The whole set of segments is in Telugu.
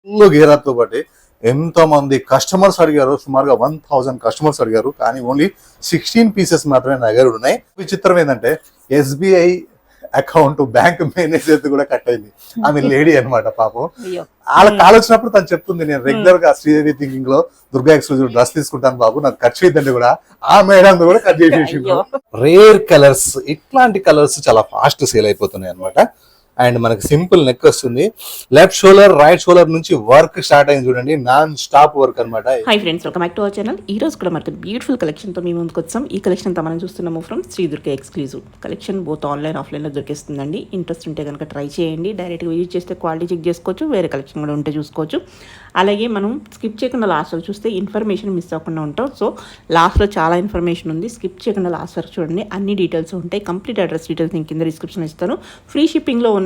ఫుల్ గేరాతో పాటు ఎంతో మంది కస్టమర్స్ అడిగారు, సుమారుగా 1000 కస్టమర్స్ అడిగారు. కానీ ఓన్లీ 16 పీసెస్ మాత్రమే నా దగ్గర ఉన్నాయి. విచిత్రం ఏంటంటే SBI అకౌంట్ బ్యాంక్ మేనేజర్ కూడా కట్ అయింది. ఆమె లేడీ అనమాట పాపం. వాళ్ళకి కాల్ వచ్చినప్పుడు తను చెప్తుంది, నేను రెగ్యులర్ గా శ్రీదేవి థింకింగ్ లో దుర్గా ఎక్స్క్లూజివ్ డ్రెస్ తీసుకుంటాను బాబు, నాకు ఖర్చు అయ్యిందంటే కూడా ఆ మేడం కూడా కట్ చేసేసి. రేర్ కలర్స్, ఇట్లాంటి కలర్స్ చాలా ఫాస్ట్ సేల్ అయిపోతున్నాయి అనమాట. అండ్ మనకి సింపుల్ నెక్ వస్తుంది. లెఫ్ట్ షోల్డర్ రైట్ షోల్డర్ నుంచి వర్క్ స్టార్ట్ అయింది చూడండి, నాన్ స్టాప్ వర్క్ అనమాట. Hi friends, welcome back to our channel. ఈ రోజు కూడా మనకి బ్యూటిఫుల్ కలెక్షన్ తో మేము ముందుకు వచ్చాం. ఈ కలెక్షన్ అంతా మనం చూస్తున్నాము from Shri Durga exclusive collection. Both online offline లో దొరికిస్తుందండి. ఇంట్రెస్ట్ ఉంటే కనుక ట్రై చేయండి. డైరెక్ట్గా విజిట్ చేస్తే క్వాలిటీ చెక్ చేసుకోవచ్చు, వేరే కలెక్షన్ కూడా ఉంటే చూసుకోవచ్చు. అలాగే మనం స్కిప్ చేయకుండా లాస్ట్ వరకు చూస్తే ఇన్ఫర్మేషన్ మిస్ అవ్వకుండా ఉంటాం. సో లాస్ట్లో చాలా ఇన్ఫర్మేషన్ ఉంది, స్కిప్ చేయకుండా లాస్ట్ వరకు చూడండి. అన్ని డీటెయిల్స్ ఉంటాయి. కంప్లీట్ అడ్రస్ డీటెయిల్స్ నేను కింద డిస్క్రిప్షన్ ఇస్తాను. ఫ్రీ షిప్పింగ్లో ఉన్నాయి.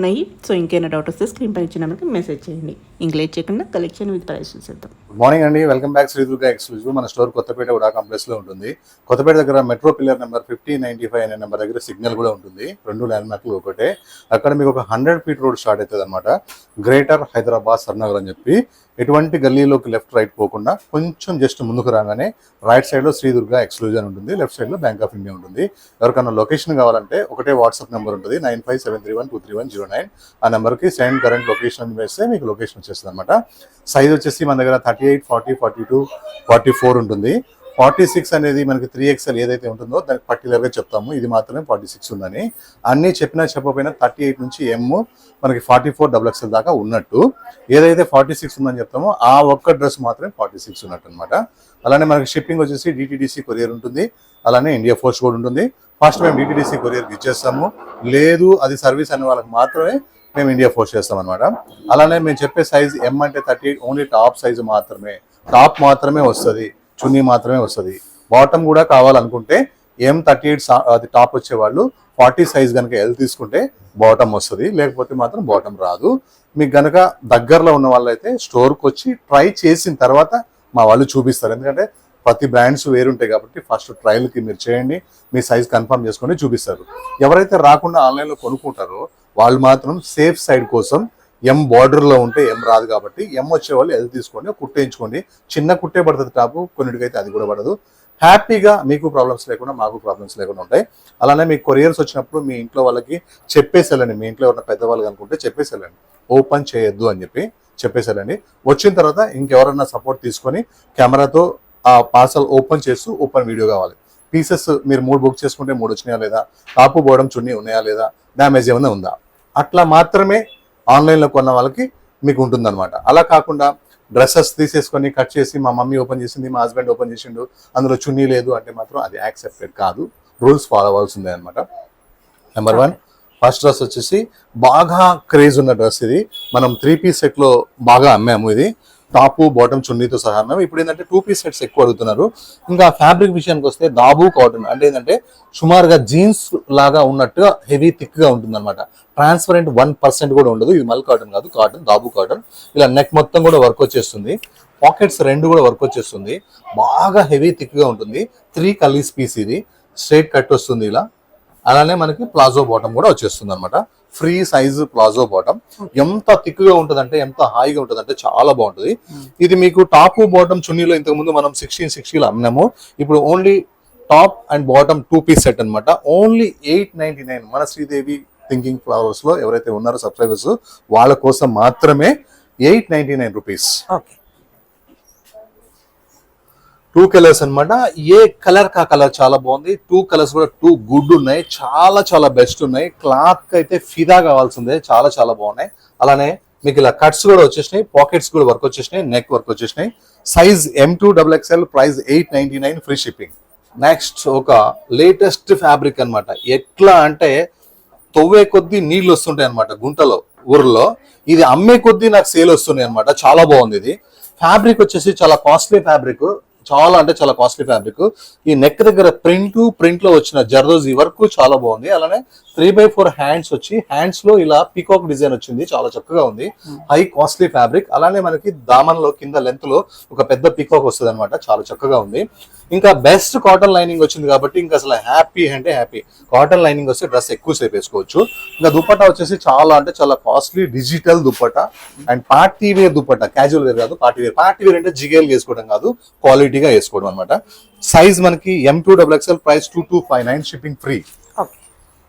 సో ఇంకేమైనా డౌట్ వస్తే స్క్రీన్ పై ఇచ్చిన నెంబర్కి మెసేజ్ చేయండి. ఇంక లేట్ చేయకుండా కలెక్షన్ విత్ ప్రైస్ చూసేద్దాం. గుడ్ మార్నింగ్ అండి, welcome back Shri Durga exclusive. మన స్టోర్ కొత్తపేట కూడా కాంప్లెక్స్ లో ఉంటుంది. కొత్తపేట దగ్గర మెట్రో పిల్లర్ నెంబర్ 5095 అనే నెంబర్ దగ్గర సిగ్నల్ కూడా ఉంటుంది. 2 ల్యాండ్ మార్క్లు ఒకటే. అక్కడ మీకు ఒక 100 ఫీట్ రోడ్ స్టార్ట్ అవుతుంది అనమాట. గ్రేటర్ హైదరాబాద్ సర్నగర్ అని చెప్పి ఎటువంటి గల్లీలోకి లెఫ్ట్ రైట్ పోకుండా కొంచెం జస్ట్ ముందుకు రాగానే రైట్ సైడ్ లో శ్రీ దుర్గా ఎక్స్క్లూజివ్ అని ఉంటుంది, లెఫ్ట్ సైడ్ లో బ్యాంక్ ఆఫ్ ఇండియా ఉంటుంది. ఎవరికైనా లొకేషన్ కావాలంటే ఒకటే వాట్సాప్ నెంబర్ ఉంటుంది, 9573123109. ఆ నెంబర్కి సెండ్ కరెంట్ లొకేషన్ వేస్తే మీకు లొకేషన్ వచ్చేస్తుంది అనమాట. సైజ్ వచ్చేసి మన దగ్గర 38, 40, 42, 44 ఉంటుంది. 46 అనేది మనకి 3XL ఏదైతే ఉంటుందో దానికి పర్టికులర్గా చెప్తాము, ఇది మాత్రమే 46 ఉందని. అన్నీ చెప్పినా చెప్పకపోయినా 38 నుంచి మనకి 44 XXL దాకా ఉన్నట్టు. ఏదైతే 46 ఉందని చెప్తామో ఆ ఒక్క డ్రెస్ మాత్రమే 46 ఉన్నట్టు అనమాట. అలానే మనకి షిప్పింగ్ వచ్చేసి DTDC కొరియర్ ఉంటుంది, అలానే ఇండియా పోస్ట్ కూడా ఉంటుంది. ఫస్ట్ మేము DTDC కొరియర్కి ఇచ్చేస్తాము, లేదు అది సర్వీస్ అనే వాళ్ళకి మాత్రమే మేము ఇండియా పోస్ట్ చేస్తాం అనమాట. అలానే మేము చెప్పే సైజ్ M అంటే 38, ఓన్లీ టాప్ సైజు మాత్రమే, టాప్ మాత్రమే వస్తుంది, చున్నీ మాత్రమే వస్తుంది. బాటమ్ కూడా కావాలనుకుంటే M38 అది టాప్ వచ్చేవాళ్ళు 40 సైజ్ కనుక L తీసుకుంటే బాటమ్ వస్తుంది, లేకపోతే మాత్రం బాటమ్ రాదు. మీకు కనుక దగ్గరలో ఉన్న వాళ్ళు అయితే స్టోర్కి వచ్చి ట్రై చేసిన తర్వాత మా వాళ్ళు చూపిస్తారు. ఎందుకంటే ప్రతి బ్రాండ్స్ వేరుంటాయి కాబట్టి ఫస్ట్ ట్రయల్కి మీరు చేయండి, మీ సైజ్ కన్ఫర్మ్ చేసుకొని చూపిస్తారు. ఎవరైతే రాకుండా ఆన్లైన్లో కొనుక్కుంటారో వాళ్ళు మాత్రం సేఫ్ సైడ్ కోసం M బార్డర్లో ఉంటే M రాదు కాబట్టి M వచ్చేవాళ్ళు L తీసుకోండి, కుట్టేయించుకోండి. చిన్న కుట్టే పడుతుంది టాపు, కొన్నిటికైతే అది కూడా పడదు. హ్యాపీగా మీకు ప్రాబ్లమ్స్ లేకుండా మాకు ప్రాబ్లమ్స్ లేకుండా ఉంటాయి. అలానే మీకు కొరియర్స్ వచ్చినప్పుడు మీ ఇంట్లో వాళ్ళకి చెప్పేసేళ్ళండి, మీ ఇంట్లో ఎవరైనా పెద్దవాళ్ళు అనుకుంటే చెప్పేసేళ్ళండి, ఓపెన్ చేయొద్దు అని చెప్పి చెప్పేసేళ్ళండి. వచ్చిన తర్వాత ఇంకెవరన్నా సపోర్ట్ తీసుకొని కెమెరాతో ఆ పార్సల్ ఓపెన్ చేస్తూ ఓపెన్ వీడియో కావాలి. పీసెస్ మీరు 3 బుక్ చేసుకుంటే 3 వచ్చినాయా లేదా, టాపు పోవడం చున్నీ ఉన్నాయా లేదా, డ్యామేజ్ ఏమైనా ఉందా, అట్లా మాత్రమే ఆన్లైన్లో కొన్న వాళ్ళకి మీకు ఉంటుందన్నమాట. అలా కాకుండా డ్రెస్సెస్ తీసేసుకొని కట్ చేసి మా మమ్మీ ఓపెన్ చేసింది, మా హస్బెండ్ ఓపెన్ చేసిండు, అందులో చున్నీ లేదు అంటే మాత్రం అది యాక్సెప్టెడ్ కాదు, రూల్స్ ఫాలో అవ్వాల్సిందే అనమాట. నెంబర్ 1 ఫస్ట్ డ్రెస్ వచ్చేసి బాగా క్రేజ్ ఉన్న డ్రెస్ ఇది. మనం 3 పీస్ సెట్లో బాగా అమ్మాము. ఇది టాపు బాటమ్ చున్నీతో సహా అమ్మాము. ఇప్పుడు ఏంటంటే 2 పీస్ సెట్స్ ఎక్కువ అడుగుతున్నారు. ఇంకా ఫ్యాబ్రిక్ విషయానికి వస్తే దాబు కాటన్ అంటే ఏంటంటే సుమారుగా జీన్స్ లాగా ఉన్నట్టుగా హెవీ థిక్ గా ఉంటుంది అనమాట. ట్రాన్స్పరెంట్ 1% కూడా ఉండదు. ఇది మల్ కాటన్ కాదు, కాటన్, దాబు కాటన్. ఇలా నెక్ మొత్తం కూడా వర్క్ వచ్చేస్తుంది, పాకెట్స్ 2 కూడా వర్క్ వచ్చేస్తుంది. బాగా హెవీ థిక్ గా ఉంటుంది. 3 కలీస్ పీస్ ఇది, స్ట్రైట్ కట్ వస్తుంది ఇలా. అలానే మనకి ప్లాజో బాటమ్ కూడా వచ్చేస్తుంది అనమాట. Free size palazzo bottom. ఎంత థిక్ గా ఉంటుందంటే, ఎంత హాయిగా ఉంటుందంటే చాలా బాగుంటుంది. ఇది మీకు టాప్ బాటమ్ చున్నీలో ఇంతకుముందు మనం 1660లో అమ్మాము. ఇప్పుడు only top and bottom 2 piece set అనమాట. ఓన్లీ 899. మన శ్రీదేవి థింకింగ్ ఫ్లవర్స్ లో ఎవరైతే ఉన్నారో సబ్స్క్రైబర్స్ వాళ్ళ కోసం మాత్రమే 899 రూపీస్. 2 కలర్స్ అనమాట. ఏ కలర్ కా కలర్ చాలా బాగుంది. 2 కలర్స్ కూడా 2 గుడ్ ఉన్నాయి, చాలా చాలా బెస్ట్ ఉన్నాయి. క్లాత్ అయితే ఫిదా కావాల్సిందే, చాలా చాలా బాగున్నాయి. అలానే మీకు ఇలా కట్స్ కూడా వచ్చేసినాయి, పాకెట్స్ కూడా వర్క్ వచ్చేసినాయి, నెక్ వర్క్ వచ్చేసినాయి. Size M2 XXL, price 899, free shipping. Next ఒక లేటెస్ట్ ఫ్యాబ్రిక్ అనమాట. ఎట్లా అంటే తవ్వే కొద్దీ నీళ్ళు వస్తుంటాయి అనమాట గుంటలో, ఊర్లో. ఇది అమ్మే కొద్దీ నాకు సేల్ వస్తున్నాయి అనమాట. చాలా బాగుంది. ఇది ఫ్యాబ్రిక్ వచ్చేసి చాలా కాస్ట్లీ ఫ్యాబ్రిక్, చాలా అంటే చాలా కాస్ట్లీ ఫ్యాబ్రిక్. ఈ నెక్ దగ్గర ప్రింట్ లో వచ్చిన జర్దోజీ వర్క్ చాలా బాగుంది. అలానే 3/4 హ్యాండ్స్ వచ్చి హ్యాండ్స్ లో ఇలా పీకాక్ డిజైన్ వచ్చింది, చాలా చక్కగా ఉంది. High costly fabric. అలానే మనకి దామన్ లో కింద లెంత్ లో ఒక పెద్ద పీకాక్ వస్తుంది అనమాట, చాలా చక్కగా ఉంది. ఇంకా బెస్ట్ కాటన్ లైనింగ్ వచ్చింది కాబట్టి ఇంకా అసలు హ్యాపీ అంటే హ్యాపీ. కాటన్ లైనింగ్ వస్తే డ్రెస్ ఎక్కువ సేపు వేసుకోవచ్చు. ఇంకా దుపట్టా వచ్చేసి చాలా అంటే చాలా costly digital dupatta and party wear dupatta, casual wear కాదు, పార్టీ వేర్. పార్టీ వేర్ అంటే జిగేల్ వేసుకోవడం కాదు, క్వాలిటీగా వేసుకోవడం అనమాట. సైజ్ మనకి M2XXL, price 2259, shipping free.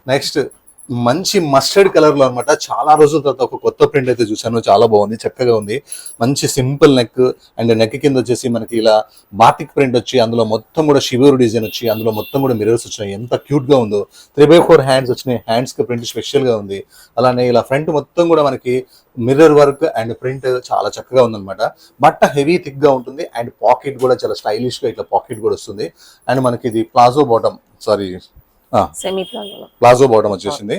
Next మంచి మస్టర్డ్ కలర్ లో అనమాట, చాలా రోజుల తర్వాత ఒక కొత్త ప్రింట్ అయితే చూసాను, చాలా బాగుంది, చక్కగా ఉంది. మంచి సింపుల్ నెక్ అండ్ నెక్ కింద వచ్చేసి మనకి ఇలా బాటిక్ ప్రింట్ వచ్చి అందులో మొత్తం కూడా షివర్ డిజైన్ వచ్చి అందులో మొత్తం కూడా మిరర్స్ వచ్చినాయి, ఎంత క్యూట్ గా ఉందో. 3/4 హ్యాండ్స్ వచ్చినాయి, హ్యాండ్స్ కి ప్రింట్ స్పెషల్ గా ఉంది. అలానే ఇలా ఫ్రంట్ మొత్తం కూడా మనకి మిర్రర్ వర్క్ అండ్ ప్రింట్ చాలా చక్కగా ఉందన్నమాట. బట్ట హెవీ థిక్ గా ఉంటుంది అండ్ పాకెట్ కూడా చాలా స్టైలిష్ గా ఇట్లా పాకెట్ కూడా వస్తుంది. అండ్ మనకి ఇది palazzo bottom, sorry palazzo bottom వచ్చేసింది,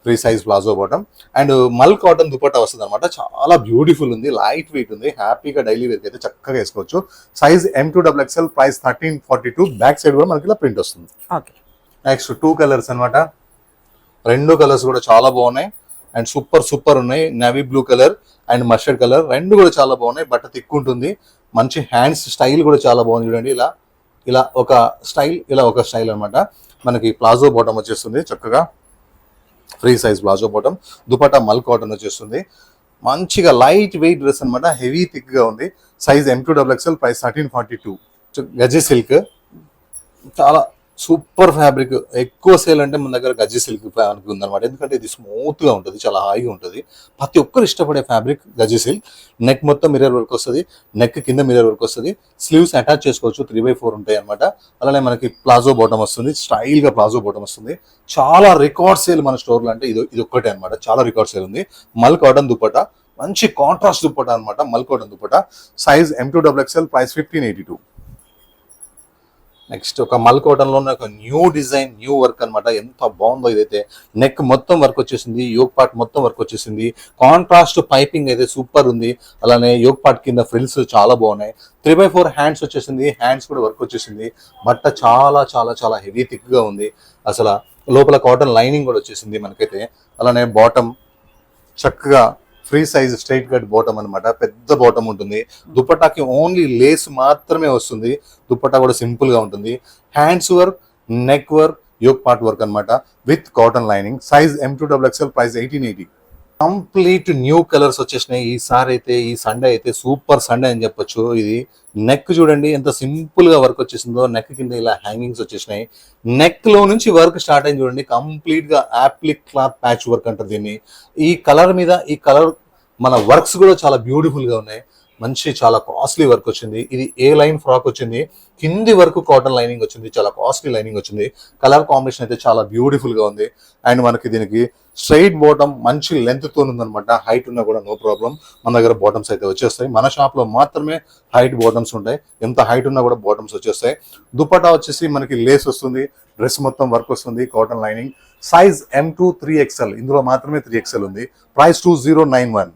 free size palazzo bottom. And mul cotton dupatta వస్తుంది అనమాట, చాలా బ్యూటిఫుల్ ఉంది, లైట్ వెయిట్ ఉంది, హ్యాపీగా డైలీ వేర్ అయితే చక్కగా వేసుకోవచ్చు. Size M2XXL, price 1342. Back side కూడా మనకి ఇలా ప్రింట్ వస్తుంది. నెక్స్ట్ 2 కలర్స్ అనమాట, 2 కలర్స్ కూడా చాలా బాగున్నాయి అండ్ సూపర్ ఉన్నాయి. Navy blue colour and mustard colour, 2 కూడా చాలా బాగున్నాయి. బట్ట తిక్కుంటుంది, మంచి హ్యాండ్స్ స్టైల్ కూడా చాలా బాగుంది. చూడండి ఇలా ఒక స్టైల్, ఇలా ఒక స్టైల్ అనమాట. మనకి ప్లాజో బాటమ్ వచ్చేస్తుంది, చక్కగా free size palazzo bottom. Dupatta మల్ కాటన్ వచ్చేస్తుంది, మంచిగా లైట్ వెయిట్ డ్రెస్ అనమాట, హెవీ థిక్ గా ఉంది. Size M2XXL, price 1342. గజ్జి సిల్క్, చాలా సూపర్ ఫ్యాబ్రిక్. ఎక్కువ సేల్ అంటే మన దగ్గర గజ్జి సిల్క్ ఫ్యాబ్రిక్ ఉందన్నమాట, ఎందుకంటే ఇది స్మూత్ గా ఉంటుంది, చాలా హాయిగా ఉంటుంది. ప్రతి ఒక్కరు ఇష్టపడే ఫ్యాబ్రిక్ గజ్జి సిల్క్. నెక్ మొత్తం మిర్రర్ వర్క్ వస్తుంది, నెక్ కింద మిర్రర్ వర్క్ వస్తుంది, స్లీవ్స్ అటాచ్ చేసుకోవచ్చు, 3/4 ఉంటాయి అనమాట. అలానే మనకి ప్లాజో బాటమ్ వస్తుంది, స్టైల్ గా ప్లాజో బాటమ్ వస్తుంది. చాలా రికార్డ్ సేల్ మన స్టోర్ లో, అంటే ఇది ఒక్కటే అనమాట, చాలా రికార్డ్ సేల్ ఉంది. మల్ కాటన్ దుపట్టా, మంచి కాంట్రాస్ట్ దుపట్టా అనమాట, మల్ cotton dupatta. Size M2XXL, price 1582. Next ఒక మల్ కాటన్ లో ఒక న్యూ డిజైన్, న్యూ వర్క్ అనమాట, ఎంత బాగుందో ఇదైతే. నెక్ మొత్తం వర్క్ వచ్చేసింది, యోగ్ పార్ట్ మొత్తం వర్క్ వచ్చేసింది, కాంట్రాస్ట్ పైపింగ్ అయితే సూపర్ ఉంది. అలానే యోగ్ పార్ట్ కింద ఫ్రిల్స్ చాలా బాగున్నాయి. 3/4 హ్యాండ్స్ వచ్చేసింది, హ్యాండ్స్ కూడా వర్క్ వచ్చేసింది. బట్ట చాలా చాలా చాలా హెవీ థిక్ గా ఉంది, అసలు లోపల కాటన్ లైనింగ్ కూడా వచ్చేసింది మనకైతే. అలానే బాటమ్ చక్కగా free size straight cut bottom అనమాట, పెద్ద బాటమ్ ఉంటుంది. దుపట్టాకి ఓన్లీ లేస్ మాత్రమే వస్తుంది, దుపట్టా కూడా సింపుల్ గా ఉంటుంది. Hands work, neck work, yoke part work అనమాట, with cotton lining. Size M2XXL, price 1880. Complete new colours వచ్చేసినాయి ఈసారి అయితే. ఈ సండే అయితే సూపర్ సండే అని చెప్పొచ్చు. ఇది నెక్ చూడండి ఎంత సింపుల్ గా వర్క్ వచ్చేసిందో, నెక్ కింద ఇలా హ్యాంగింగ్స్ వచ్చేసినాయి. నెక్ లో నుంచి వర్క్ స్టార్ట్ అయింది చూడండి, కంప్లీట్ గా యాప్లిక్ క్లాత్ ప్యాచ్ వర్క్ అంటారు దీన్ని. ఈ కలర్ మీద ఈ కలర్ మన వర్క్స్ కూడా చాలా బ్యూటిఫుల్ గా ఉన్నాయి, మంచి చాలా కాస్ట్లీ వర్క్ వచ్చింది. ఇది ఏ లైన్ ఫ్రాక్ వచ్చింది, కింది వరకు కాటన్ లైనింగ్ వచ్చింది, చాలా కాస్ట్లీ లైనింగ్ వచ్చింది. కలర్ కాంబినేషన్ అయితే చాలా బ్యూటిఫుల్ గా ఉంది. అండ్ మనకి దీనికి స్ట్రైట్ బాటమ్ మంచి లెంత్ తో ఉందన్నమాట, హైట్ ఉన్నా కూడా నో ప్రాబ్లం. మన దగ్గర బాటమ్స్ అయితే వచ్చేస్తాయి, మన షాప్ లో మాత్రమే హైట్ బాటమ్స్ ఉంటాయి, ఎంత హైట్ ఉన్నా కూడా బాటమ్స్ వచ్చేస్తాయి. దుపట్టా వచ్చేసి మనకి లేస్ వస్తుంది, డ్రెస్ మొత్తం వర్క్ వస్తుంది, cotton lining. Size M2 3XL, ఇందులో మాత్రమే 3XL ఉంది. ప్రైస్ 2091.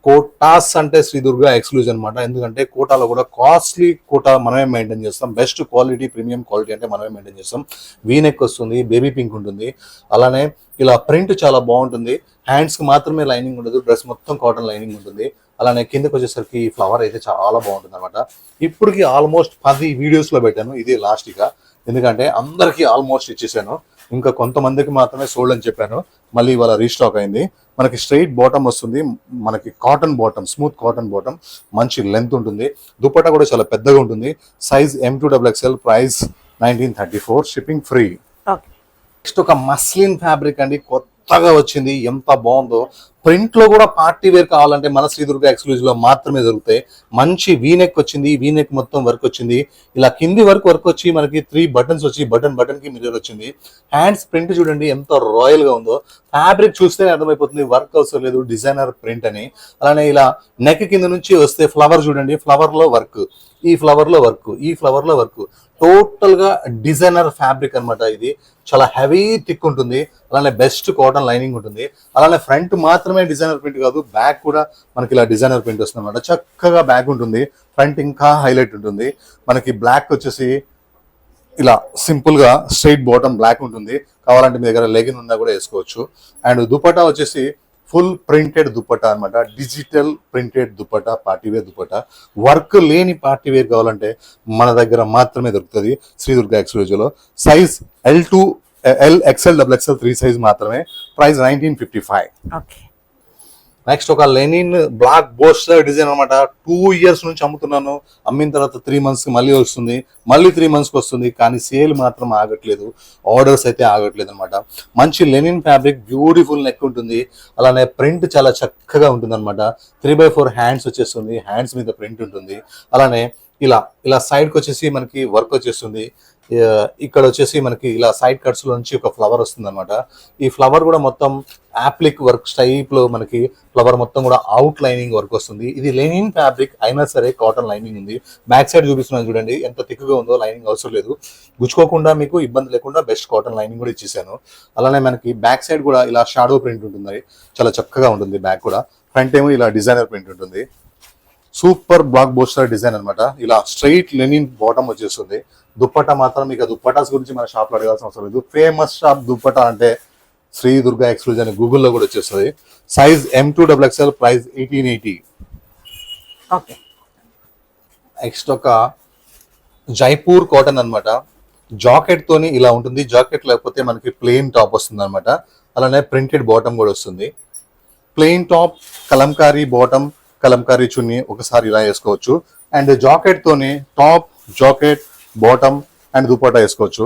కోటాస్ అంటే శ్రీ దుర్గా ఎక్స్క్లూజివ్ అనమాట, ఎందుకంటే కోటాలో కూడా కాస్ట్లీ కోటా మనమే మెయింటైన్ చేస్తాం, బెస్ట్ క్వాలిటీ ప్రీమియం క్వాలిటీ అంటే మనమే మెయింటైన్ చేస్తాం. వీనెక్ వస్తుంది, బేబీ పింక్ ఉంటుంది, అలానే ఇలా ప్రింట్ చాలా బాగుంటుంది. హ్యాండ్స్ కి మాత్రమే లైనింగ్ ఉండదు, డ్రెస్ మొత్తం కాటన్ లైనింగ్ ఉంటుంది. అలానే కిందకి వచ్చేసరికి ఫ్లవర్ అయితే చాలా బాగుంటుంది అనమాట. ఇప్పటికి ఆల్మోస్ట్ 10 వీడియోస్ లో పెట్టాను, ఇది లాస్ట్ ఇక, ఎందుకంటే అందరికి ఆల్మోస్ట్ ఇచ్చేసాను, ఇంకా కొంతమందికి మాత్రమే సోల్డ్ అని చెప్పాను. మళ్ళీ ఇవాళ రీస్టాక్ అయింది. మనకి స్ట్రైట్ బాటమ్ వస్తుంది, మనకి cotton bottom, smooth cotton bottom, మంచి లెంత్ ఉంటుంది. దుపట్టా కూడా చాలా పెద్దగా ఉంటుంది. Size M2XXL, price 1934, shipping free. Next ఒక మస్లిన్ ఫ్యాబ్రిక్ అండి, కొత్తగా వచ్చింది, ఎంత బాగుందో. ప్రింట్ లో కూడా పార్టీ వేర్ కావాలంటే మన శ్రీ దుర్గా ఎక్స్క్లూజివ్ లో మాత్రమే దొరుకుతాయి. మంచి వీనెక్ వచ్చింది, వీనెక్ మొత్తం వర్క్ వచ్చింది, ఇలా కింది వర్క్ వచ్చి మనకి 3 బటన్స్ వచ్చి బటన్ కి మిర్రర్ వచ్చింది. హ్యాండ్స్ ప్రింట్ చూడండి ఎంత రాయల్ గా ఉందో, ఫ్యాబ్రిక్ చూస్తేనే అర్థమైపోతుంది వర్క్ అవసరం లేదు, డిజైనర్ ప్రింట్ అని. అలానే ఇలా నెక్ కింద నుంచి వస్తే ఫ్లవర్ చూడండి, ఫ్లవర్ లో వర్క్, ఈ ఫ్లవర్ లో వర్క్, ఈ ఫ్లవర్ లో వర్క్, టోటల్ గా డిజైనర్ ఫ్యాబ్రిక్ అనమాట. ఇది చాలా హెవీ థిక్ ఉంటుంది, అలానే బెస్ట్ కాటన్ లైనింగ్ ఉంటుంది. అలానే ఫ్రంట్ మాత్రమే డిజైనర్ ప్రింట్ కాదు, బ్యాక్ కూడా మనకి ఇలా డిజైనర్ ప్రింట్ వస్తుంది అనమాట. చక్కగా బ్యాక్ ఉంటుంది, ఫ్రంట్ ఇంకా హైలైట్ ఉంటుంది. మనకి బ్లాక్ వచ్చేసి ఇలా సింపుల్ గా స్ట్రైట్ బాటమ్ బ్లాక్ ఉంటుంది, కావాలంటే మీ దగ్గర లెగిన్ ఉన్నా కూడా వేసుకోవచ్చు. అండ్ దుపట్టా వచ్చేసి ఫుల్ ప్రింటెడ్ దుపట్టా అనమాట, digital printed dupatta, partywear dupatta. Work లేని పార్టీవేర్ కావాలంటే మన దగ్గర మాత్రమే దొరుకుతుంది శ్రీ దుర్గా ఎక్స్క్లూజివ్లో. Size L2 L XL XXL 3 size మాత్రమే. ప్రైస్ 1955. ఓకే. నెక్స్ట్ ఒక లెనిన్ బ్లాక్ బోస్టర్ డిజైన్ అనమాట. 2 years నుంచి అమ్ముతున్నాను. అమ్మిన తర్వాత 3 months మళ్ళీ వస్తుంది, మళ్ళీ 3 months వస్తుంది, కానీ సేల్ మాత్రం ఆగట్లేదు, ఆర్డర్స్ అయితే ఆగట్లేదు అనమాట. మంచి లెనిన్ ఫ్యాబ్రిక్, బ్యూటిఫుల్ నెక్ ఉంటుంది, అలానే ప్రింట్ చాలా చక్కగా ఉంటుంది అనమాట. 3/4 హ్యాండ్స్ వచ్చేస్తుంది, హ్యాండ్స్ మీద ప్రింట్ ఉంటుంది. అలానే ఇలా ఇలా సైడ్కి వచ్చేసి మనకి వర్క్ వచ్చేస్తుంది. ఇక్కడ వచ్చేసి మనకి ఇలా సైడ్ కట్స్ నుంచి ఒక ఫ్లవర్ వస్తుంది అనమాట. ఈ ఫ్లవర్ కూడా మొత్తం యాప్లిక్ వర్క్ టైప్ లో మనకి ఫ్లవర్ మొత్తం కూడా అవుట్ లైనింగ్ వర్క్ వస్తుంది. ఇది లెనిన్ ఫ్యాబ్రిక్ అయినా సరే కాటన్ లైనింగ్ ఉంది. బ్యాక్ సైడ్ చూపిస్తున్నాను చూడండి ఎంత థిక్గా ఉందో, లైనింగ్ అవసరం లేదు, గుచ్చుకోకుండా మీకు ఇబ్బంది లేకుండా బెస్ట్ కాటన్ లైనింగ్ కూడా ఇచ్చేసాను. అలానే మనకి బ్యాక్ సైడ్ కూడా ఇలా షాడో ప్రింట్ ఉంటుంది, చాలా చక్కగా ఉంటుంది. బ్యాక్ కూడా ఫ్రంట్ ఏమో ఇలా డిజైనర్ ప్రింట్ ఉంటుంది. సూపర్ బ్లాక్ బోస్టర్ డిజైన్ అనమాట. ఇలా స్ట్రైట్ లెనిన్ బాటమ్ వచ్చేస్తుంది. దుప్పట్టా మాత్రం ఇక దుప్పటాస్ గురించి మన షాప్లో అడగాల్సిన అవసరం లేదు. ఫేమస్ షాప్ దుప్పట్టా అంటే శ్రీ దుర్గా ఎక్స్క్లూజివ్ అని గూగుల్లో కూడా వచ్చేస్తుంది. Size M2 XXL, price 1880. Okay. Next ఒక జైపూర్ కాటన్ అనమాట. జాకెట్ తోని ఇలా ఉంటుంది, జాకెట్ లేకపోతే మనకి ప్లెయిన్ టాప్ వస్తుంది అనమాట. అలానే ప్రింటెడ్ బాటమ్ కూడా వస్తుంది. Plain top, kalamkari bottom, kalamkari chunni ఒకసారి ఇలా వేసుకోవచ్చు. అండ్ జాకెట్ తోని top, jacket, bottom and dupatta వేసుకోవచ్చు.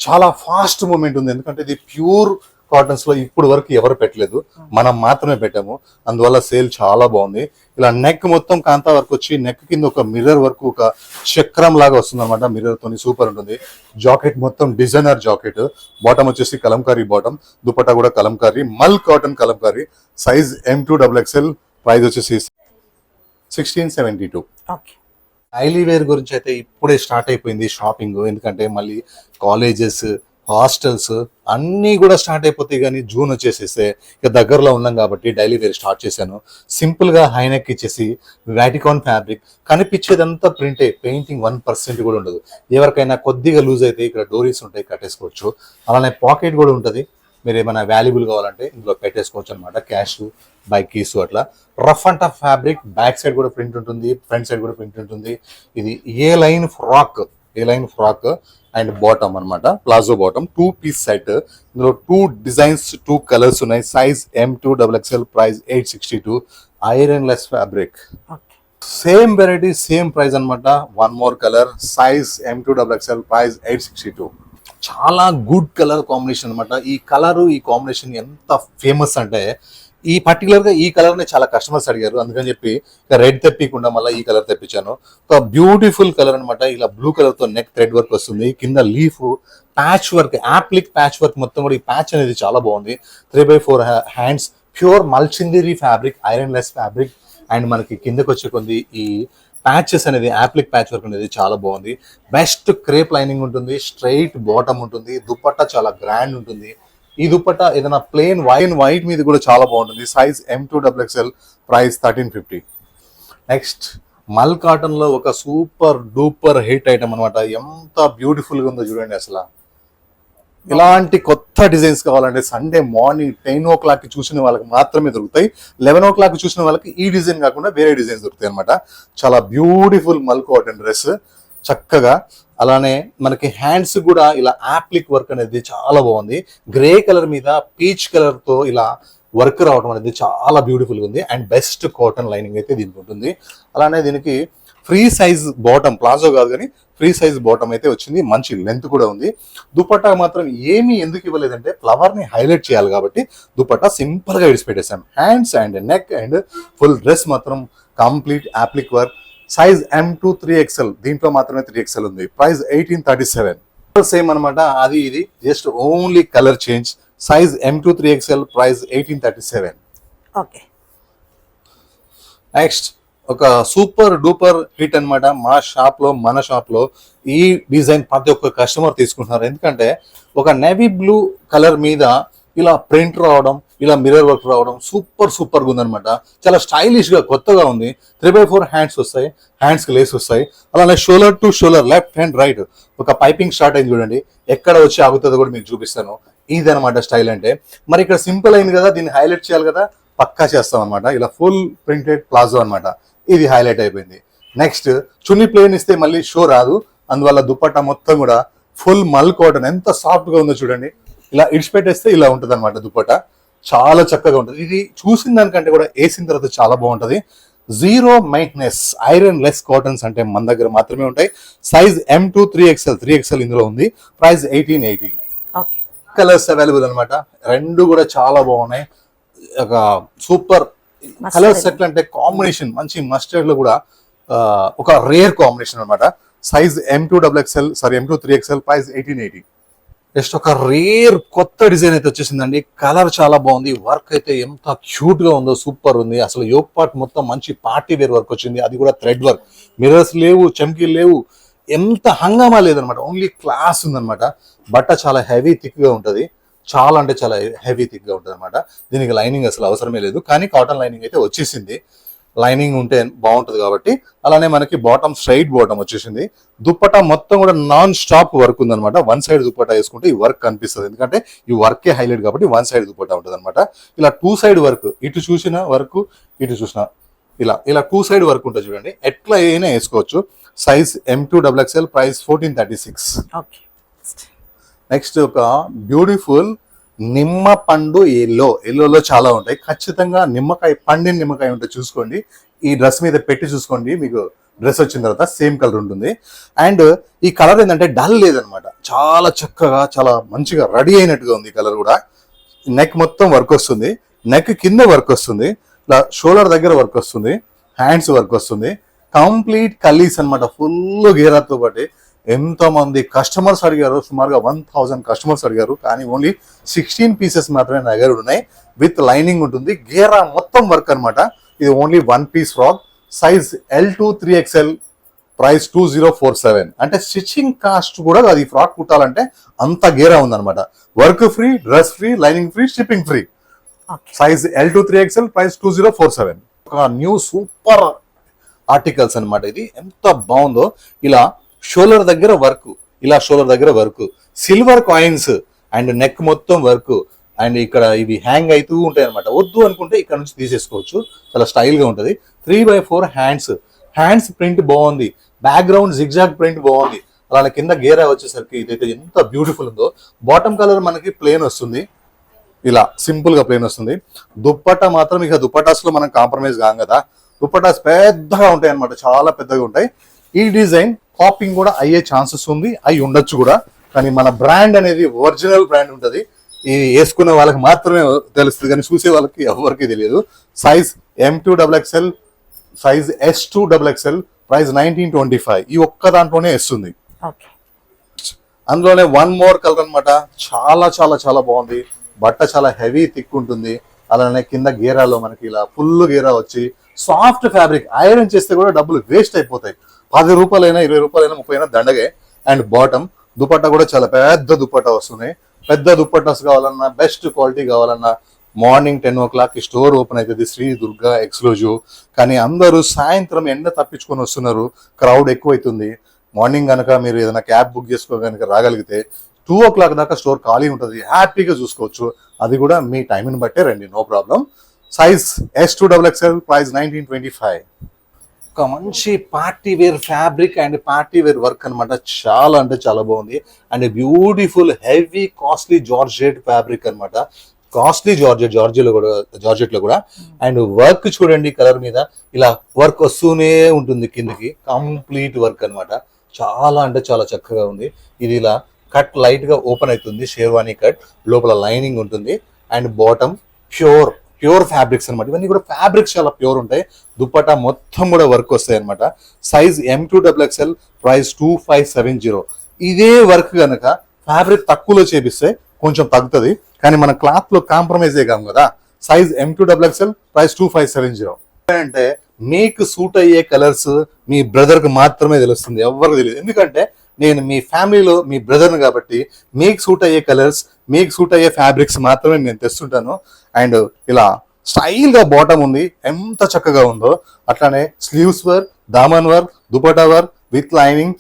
చాలా ఫాస్ట్ మూమెంట్ ఉంది, ఎందుకంటే ఇది ప్యూర్ కాటన్స్ లో ఇప్పుడు వరకు ఎవరు పెట్టలేదు, మనం మాత్రమే పెట్టాము, అందువల్ల సేల్ చాలా బాగుంది. ఇలా నెక్ మొత్తం కాంతా వర్క్ వచ్చి నెక్ కింద ఒక మిర్రర్ వర్క్, ఒక చక్రం లాగా వస్తుంది అనమాట. మిర్రర్ తోని సూపర్ ఉంటుంది. జాకెట్ మొత్తం డిజైనర్ జాకెట్, బాటమ్ వచ్చేసి కలంకారీ బాటమ్, దుపట్టా కూడా కలంకారీ, మల్ cotton Kalamkari. Size M2 XXL, price వచ్చేసి 1672. ఓకే. డైలీ వేర్ గురించి అయితే ఇప్పుడే స్టార్ట్ అయిపోయింది షాపింగ్, ఎందుకంటే మళ్ళీ కాలేజెస్, హాస్టల్స్ అన్నీ కూడా స్టార్ట్ అయిపోతాయి. కానీ జూన్ వచ్చేసేస్తే ఇక దగ్గరలో ఉన్నాం కాబట్టి డైలీ వేర్ స్టార్ట్ చేశాను. సింపుల్గా హైనెక్ ఇచ్చేసి వాటికాన్ ఫ్యాబ్రిక్, కనిపించేదంతా ప్రింటే, పెయింటింగ్ 1% కూడా ఉండదు. ఎవరికైనా కొద్దిగా లూజ్ అయితే ఇక్కడ డోరీస్ ఉంటాయి, కట్టేసుకోవచ్చు. అలానే పాకెట్ కూడా ఉంటుంది, మీరు ఏమైనా వాల్యుబుల్ కావాలంటే ఇందులో పెట్టేసుకోవచ్చు అనమాట. క్యాష్, బైక్ కీస్ అట్లా. Rough and tough fabric, back side కూడా ప్రింట్ ఉంటుంది, ఫ్రంట్ సైడ్ కూడా ప్రింట్ ఉంటుంది. ఇది ఏ లైన్ ఫ్రాక్ అండ్ బాటమ్ అనమాట, ప్లాజో బాటమ్, 2 piece సెట్. ఇందులో 2 డిజైన్స్, 2 కలర్స్ ఉన్నాయి. Size M2 XXL, price 862. Iron less fabric, same variety same price అనమాట. 1 more colour, size M2 XXL, price 862. చాలా గుడ్ కలర్ కాంబినేషన్ అనమాట. ఈ కలరు, ఈ కాంబినేషన్ ఎంత ఫేమస్ అంటే ఈ పర్టికులర్గా ఈ కలర్ని చాలా కస్టమర్స్ అడిగారు, అందుకని చెప్పి రెడ్ తెప్పికుండా మళ్ళీ ఈ కలర్ తెప్పించాను. ఒక బ్యూటిఫుల్ కలర్ అనమాట. ఇలా బ్లూ కలర్తో నెక్ థ్రెడ్ వర్క్ వస్తుంది, కింద leaf patch work, applique patch work మొత్తం కూడా. ఈ ప్యాచ్ అనేది చాలా బాగుంది. 3/4 హ్యాండ్స్, ప్యూర్ మల్చిందిరీ fabric, iron less fabric. And మనకి కిందకి వచ్చే కొంది ఈ ప్యాచెస్ అనేది, యాప్లిక్ ప్యాచ్ వర్క్ అనేది చాలా బాగుంది. బెస్ట్ క్రేప్ లైనింగ్ ఉంటుంది, స్ట్రైట్ బాటమ్ ఉంటుంది, దుపట్టా చాలా గ్రాండ్ ఉంటుంది. ఈ దుపట్టా ఏదైనా ప్లెయిన్ వైట్ మీద కూడా చాలా బాగుంటుంది. Size M2 XXL, price 1350. Next మల్ కాటన్ లో ఒక సూపర్ డూపర్ హిట్ ఐటమ్ అనమాట. ఎంత బ్యూటిఫుల్ గా ఉందో చూడండి అసలు. ఇలాంటి కొత్త డిజైన్స్ కావాలంటే సండే మార్నింగ్ 10 o'clock చూసిన వాళ్ళకి మాత్రమే దొరుకుతాయి. 11 o'clock చూసిన వాళ్ళకి ఈ డిజైన్ కాకుండా వేరే డిజైన్స్ దొరుకుతాయి అనమాట. చాలా బ్యూటిఫుల్ మల్ కాటన్ డ్రెస్, చక్కగా. అలానే మనకి హ్యాండ్స్ కూడా ఇలా యాప్లిక్ వర్క్ అనేది చాలా బాగుంది. గ్రే కలర్ మీద పీచ్ కలర్ తో ఇలా వర్క్ రావడం అనేది చాలా బ్యూటిఫుల్ గా ఉంది. అండ్ బెస్ట్ కాటన్ లైనింగ్ అయితే దీనికి ఉంటుంది. అలానే దీనికి ఫ్రీ సైజ్ బాటమ్, ప్లాజో కాదు కానీ ఫ్రీ సైజ్ బాటమ్ అయితే వచ్చింది, మంచి లెంత్ కూడా ఉంది. దుపట్టా మాత్రం ఏమీ ఎందుకు ఇవ్వలేదంటే ఫ్లవర్ ని హైలైట్ చేయాలి కాబట్టి దుపట్టా సింపుల్ గా విడిచిపెట్టేసాం. Hands and neck and full dress మాత్రం complete applique work. Size M2 3XL, దీంట్లో మాత్రమే 3XL ఉంది. ప్రైస్ 1837. సేమ్ అనమాట, అది ఇది just only colour change. Size M2 3XL, price 1837. Okay. Next ఒక సూపర్ డూపర్ హిట్ అనమాట. మా షాప్ లో, మన షాప్ లో ఈ డిజైన్ ప్రతి ఒక్క కస్టమర్ తీసుకుంటున్నారు. ఎందుకంటే ఒక నేవీ బ్లూ కలర్ మీద ఇలా ప్రింట్ రావడం, ఇలా మిర్రర్ వర్క్ రావడం సూపర్ గా ఉందనమాట. చాలా స్టైలిష్ గా కొత్తగా ఉంది. 3/4 హ్యాండ్స్ వస్తాయి, హ్యాండ్స్ కి లేస్ వస్తాయి. అలానే shoulder to shoulder, left and right ఒక పైపింగ్ స్టార్ట్ అయింది చూడండి. ఎక్కడ వచ్చి ఆగుతుందో కూడా మీకు చూపిస్తాను. ఇది అనమాట స్టైల్ అంటే. మరి ఇక్కడ సింపుల్ అయింది కదా, దీన్ని హైలైట్ చేయాలి కదా, పక్కా చేస్తాం అనమాట. ఇలా ఫుల్ ప్రింటెడ్ ప్లాజో అనమాట, ఇది హైలైట్ అయిపోయింది. నెక్స్ట్ చున్నీ ప్లేన్ ఇస్తే మళ్ళీ షో రాదు, అందువల్ల దుపట్టా మొత్తం కూడా ఫుల్ మల్ కాటన్, ఎంత సాఫ్ట్ గా ఉందో చూడండి. ఇలా ఇడిచిపెట్టేస్తే ఇలా ఉంటుంది అనమాట దుపట్టా, చాలా చక్కగా ఉంటుంది. ఇది చూసిన దానికంటే కూడా వేసిన తర్వాత చాలా బాగుంటది. Zero maintenance iron less cottons అంటే మన దగ్గర మాత్రమే ఉంటాయి. సైజ్ M2 3XL ఇందులో ఉంది. ప్రైస్ 1880. కలర్స్ అవైలబుల్ అనమాట, రెండు కూడా చాలా బాగున్నాయి. ఒక సూపర్ కలర్స్ ఎట్లా అంటే కాంబినేషన్ మంచి మస్టర్డ్ లో కూడా ఒక రేర్ కాంబినేషన్ అనమాట. Size M2 3XL, price 1880. Just ఒక రేర్ కొత్త డిజైన్ అయితే వచ్చేసిందండి. కలర్ చాలా బాగుంది, వర్క్ అయితే ఎంత క్యూట్ గా ఉందో, సూపర్ ఉంది. అసలు యోక్ పార్ట్ మొత్తం మంచి పార్టీ వేర్ వర్క్ వచ్చింది, అది కూడా థ్రెడ్ వర్క్. మిర్రర్స్ లేవు, చమ్కీలు లేవు, ఎంత హంగామా లేదనమాట, ఓన్లీ క్లాస్ ఉందనమాట. బట్ట చాలా హెవీ థిక్ గా ఉంటది, చాలా అంటే చాలా హెవీ థిక్ గా ఉంటుంది అనమాట. దీనికి లైనింగ్ అసలు అవసరమే లేదు, కానీ కాటన్ లైనింగ్ అయితే వచ్చేసింది. లైనింగ్ ఉంటే బాగుంటుంది కాబట్టి. అలానే మనకి బాటమ్ స్ట్రైట్ బాటమ్ వచ్చేసింది. దుప్పటా మొత్తం కూడా నాన్ స్టాప్ వర్క్ ఉందన్నమాట. వన్ సైడ్ దుప్పటా వేసుకుంటే ఈ వర్క్ కనిపిస్తుంది, ఎందుకంటే ఈ వర్కే హైలైట్ కాబట్టి వన్ సైడ్ దుప్పటా ఉంటుంది అనమాట. ఇలా టూ సైడ్ వర్క్, ఇటు చూసిన వర్క్ ఇటు చూసిన ఇలా టూ సైడ్ వర్క్ ఉంటుంది చూడండి, ఎట్లా అయినా వేసుకోవచ్చు. Size M2 XXL, price 1436. Next ఒక బ్యూటిఫుల్ నిమ్మ పండు ఎల్లోలో చాలా ఉంటాయి. ఖచ్చితంగా నిమ్మకాయ, పండిన నిమ్మకాయ ఉంటే చూసుకోండి, ఈ డ్రెస్ మీద పెట్టి చూసుకోండి, మీకు డ్రెస్ వచ్చిన తర్వాత సేమ్ కలర్ ఉంటుంది. అండ్ ఈ కలర్ ఏంటంటే డల్ లేదనమాట, చాలా చక్కగా చాలా మంచిగా రెడీ అయినట్టుగా ఉంది. కలర్ కూడా నెక్ మొత్తం వర్క్ వస్తుంది, నెక్ కింద వర్క్ వస్తుంది, ఇలా షోల్డర్ దగ్గర వర్క్ వస్తుంది, హ్యాండ్స్ వర్క్ వస్తుంది, కంప్లీట్ కలీస్ అనమాట, ఫుల్ గేరాతో పాటు. ఎంతో మంది కస్టమర్స్ అడిగారు, సుమారుగా 1000 కస్టమర్స్ అడిగారు, కానీ ఓన్లీ 16 పీసెస్ మాత్రమే నా దగ్గర ఉన్నాయి. విత్ లైనింగ్ ఉంటుంది, గేరా మొత్తం వర్క్ అనమాట. ఇది only 1 piece frock. Size L2 3XL, price 2047. అంటే స్టిచ్చింగ్ కాస్ట్ కూడా అది ఫ్రాక్ కుట్టాలంటే అంత గేరా ఉందన్నమాట. Work free, dress free, lining free, shipping free. Size L2 3XL, price 2047. ఒక న్యూ సూపర్ ఆర్టికల్స్ అనమాట. ఇది ఎంత బాగుందో, ఇలా షోల్డర్ దగ్గర వర్క్, ఇలా షోల్డర్ దగ్గర work, silver coins and neck మొత్తం వర్క్. అండ్ ఇక్కడ ఇవి హ్యాంగ్ అవుతూ ఉంటాయి అనమాట. వద్దు అనుకుంటే ఇక్కడ నుంచి తీసేసుకోవచ్చు, చాలా స్టైల్ గా ఉంటుంది. 3/4 హ్యాండ్స్ ప్రింట్ బాగుంది, బ్యాక్గ్రౌండ్ జిగ్జాగ్ ప్రింట్ బాగుంది. అలానే కింద గేరా వచ్చేసరికి ఇదైతే ఎంత బ్యూటిఫుల్ ఉందో. బాటమ్ కలర్ మనకి ప్లేన్ వస్తుంది, ఇలా సింపుల్ గా ప్లేన్ వస్తుంది. దుప్పట్టా మాత్రం ఇక దుప్పటాస్ లో మనం కాంప్రమైజ్ కాం కదా, దుప్పటాస్ పెద్దగా ఉంటాయి అనమాట, చాలా పెద్దగా ఉంటాయి. ఈ డిజైన్ కాపింగ్ కూడా అయ్యే ఛాన్సెస్ ఉంది, అయి ఉండొచ్చు కూడా, కానీ మన బ్రాండ్ అనేది ఒరిజినల్ బ్రాండ్ ఉంటుంది. ఇది వేసుకునే వాళ్ళకి మాత్రమే తెలుస్తుంది, కానీ చూసే వాళ్ళకి ఎవరికి తెలియదు. Size M2 XXL, size S2 XXL, price 1925. ఈ ఒక్క దాంట్లోనే వస్తుంది. అందులోనే వన్ మోర్ కలర్ అనమాట, చాలా చాలా చాలా బాగుంది. బట్ట చాలా హెవీ థిక్ ఉంటుంది. అలానే కింద గేరాలో మనకి ఇలా ఫుల్ గేరా వచ్చి సాఫ్ట్ ఫ్యాబ్రిక్, ఐరన్ చేస్తే కూడా డబ్బులు వేస్ట్ అయిపోతాయి. 10 రూపాయలైనా 20 రూపాయలైనా 30 అయినా దండగే. అండ్ బాటమ్ దుపట్టా కూడా చాలా పెద్ద దుపట్టా వస్తుంది. పెద్ద దుపట్టాస్ కావాలన్నా, బెస్ట్ క్వాలిటీ కావాలన్నా మార్నింగ్ 10 o'clock స్టోర్ ఓపెన్ అవుతుంది, శ్రీ దుర్గా ఎక్స్క్లూజివ్. కానీ అందరూ సాయంత్రం ఎండ తప్పించుకొని వస్తున్నారు, క్రౌడ్ ఎక్కువైతుంది. మార్నింగ్ కనుక మీరు ఏదైనా క్యాబ్ బుక్ చేసుకో కనుక రాగలిగితే 2 o'clock దాకా స్టోర్ ఖాళీ ఉంటుంది, హ్యాపీగా చూసుకోవచ్చు. అది కూడా మీ టైంని బట్టే రండి, no problem. Size S2 XXL, price 1925. ఒక మంచి party wear fabric and party wear work అనమాట, చాలా అంటే చాలా బాగుంది. And beautiful heavy costly georgette fabric అనమాట, కాస్ట్లీ జార్జెట్ లో కూడా. అండ్ వర్క్ చూడండి, కలర్ మీద ఇలా వర్క్ వస్తూనే ఉంటుంది కిందకి, కంప్లీట్ వర్క్ అనమాట, చాలా అంటే చాలా చక్కగా ఉంది. ఇది ఇలా కట్ లైట్ గా ఓపెన్ అవుతుంది, షేర్వానీ కట్, లోపల లైనింగ్ ఉంటుంది. అండ్ బాటమ్ ప్యూర్ ఫ్యాబ్రిక్స్ అనమాట, ఇవన్నీ కూడా ఫ్యాబ్రిక్స్ చాలా ప్యూర్ ఉంటాయి. దుప్పటా మొత్తం కూడా వర్క్ వస్తాయి అనమాట. Size M2 XXL, price 2570. ఇదే వర్క్ కనుక ఫ్యాబ్రిక్ తక్కువలో చేపిస్తే కొంచెం తగ్గుతుంది, కానీ మన క్లాత్ లో కాంప్రమైజ్ కాం కదా. Size M2 XXL, price 2570. అంటే మీకు సూట్ అయ్యే కలర్స్ మీ బ్రదర్ కు మాత్రమే తెలుస్తుంది, ఎవరికి తెలియదు. ఎందుకంటే నేను మీ ఫ్యామిలీలో మీ బ్రదర్ని కాబట్టి మీకు సూట్ అయ్యే కలర్స్, మీకు సూట్ అయ్యే ఫ్యాబ్రిక్స్ మాత్రమే నేను తెస్తుంటాను. అండ్ ఇలా స్టైల్ గా బాటమ్ ఉంది, ఎంత చక్కగా ఉందో. అట్లానే స్లీవ్స్ వర్, దామన్ work, dupatta work with lining,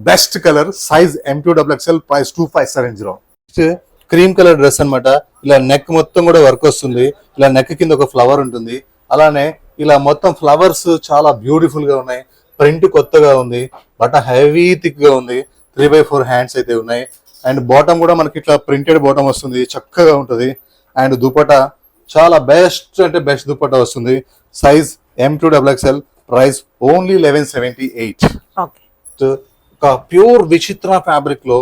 best colour. Size M2 XXL, price 2570. Cream colour dress అన్నమాట. ఇలా నెక్ మొత్తం కూడా వర్క్ వస్తుంది. ఇలా నెక్ కింద ఒక ఫ్లవర్ ఉంటుంది. అలానే ఇలా మొత్తం ఫ్లవర్స్ చాలా బ్యూటిఫుల్ గా ఉన్నాయి. ప్రింట్ కొత్తగా ఉంది. బట్ హెవీ థిక్ గా ఉంది. 3/4 హ్యాండ్స్ అయితే ఉన్నాయి. అండ్ బాటమ్ కూడా మనకి ఇట్లా ప్రింటెడ్ బాటమ్ వస్తుంది, చక్కగా ఉంటుంది. అండ్ దుపట్టా చాలా బెస్ట్ అంటే బెస్ట్ దుపట్టా వస్తుంది. Size M2XXL, price only 1178. ఒక ప్యూర్ విచిత్ర ఫ్యాబ్రిక్ లో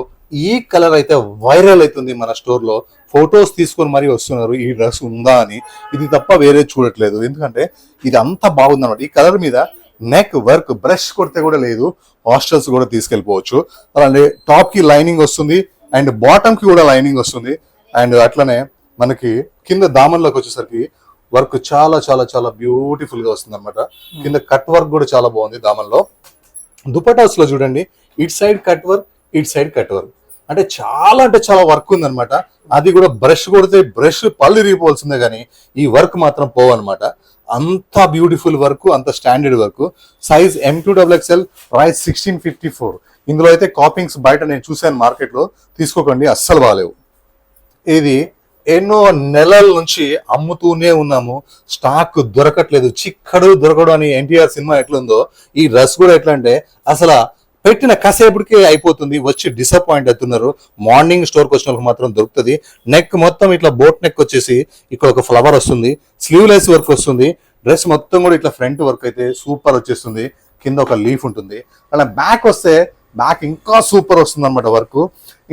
ఈ కలర్ అయితే వైరల్ అవుతుంది మన స్టోర్ లో. ఫొటోస్ తీసుకొని మరీ వస్తున్నారు ఈ డ్రెస్ ఉందా అని. ఇది తప్ప వేరే చూడట్లేదు, ఎందుకంటే ఇది అంత బాగుంది అన్నమాట. ఈ కలర్ మీద నెక్ వర్క్ బ్రష్ కొడితే కూడా లేదు. హాస్టల్స్ కూడా తీసుకెళ్ళిపోవచ్చు. అలానే టాప్ కి లైనింగ్ వస్తుంది అండ్ బాటమ్ కి కూడా లైనింగ్ వస్తుంది. అండ్ అట్లనే మనకి కింద దామన్లోకి వచ్చేసరికి వర్క్ చాలా చాలా చాలా బ్యూటిఫుల్ గా వస్తుంది అనమాట. కింద కట్ వర్క్ కూడా చాలా బాగుంది దామన్లో. దుపటాస్ లో చూడండి, it side cut work, it side cut work, అంటే చాలా వర్క్ ఉంది అనమాట. అది కూడా బ్రష్ కొడితే బ్రష్ పళ్ళు ఇరిగిపోవాల్సిందే కానీ ఈ వర్క్ మాత్రం పోవన్నమాట. అంత బ్యూటిఫుల్ వర్క్, అంత standard work. Size M2XXL, price 1654. ఇందులో అయితే కాపింగ్స్ బయట నేను చూశాను మార్కెట్ లో, తీసుకోకండి, అస్సలు బాగాలేవు. ఇది ఎన్నో నెలల నుంచి అమ్ముతూనే ఉన్నాము, స్టాక్ దొరకట్లేదు. చిక్కడు దొరకడు అని NTR సినిమా ఎట్లుందో ఈ డ్రెస్ కూడా ఎట్లా అంటే అసలు పెట్టిన కాసేపటికే అయిపోతుంది. వచ్చి డిసప్పాయింట్ అవుతున్నారు. మార్నింగ్ స్టోర్కి వచ్చినప్పుడు మాత్రం దొరుకుతుంది. నెక్ మొత్తం ఇట్లా బోట్ నెక్ వచ్చేసి ఇక్కడ ఒక ఫ్లవర్ వస్తుంది, స్లీవ్లెస్ వర్క్ వస్తుంది. డ్రెస్ మొత్తం కూడా ఇట్లా ఫ్రంట్ వర్క్ అయితే సూపర్ వచ్చేస్తుంది. కింద ఒక లీఫ్ ఉంటుంది. అలా బ్యాక్ వస్తే బ్యాక్ ఇంకా సూపర్ వస్తుంది అనమాట వర్క్.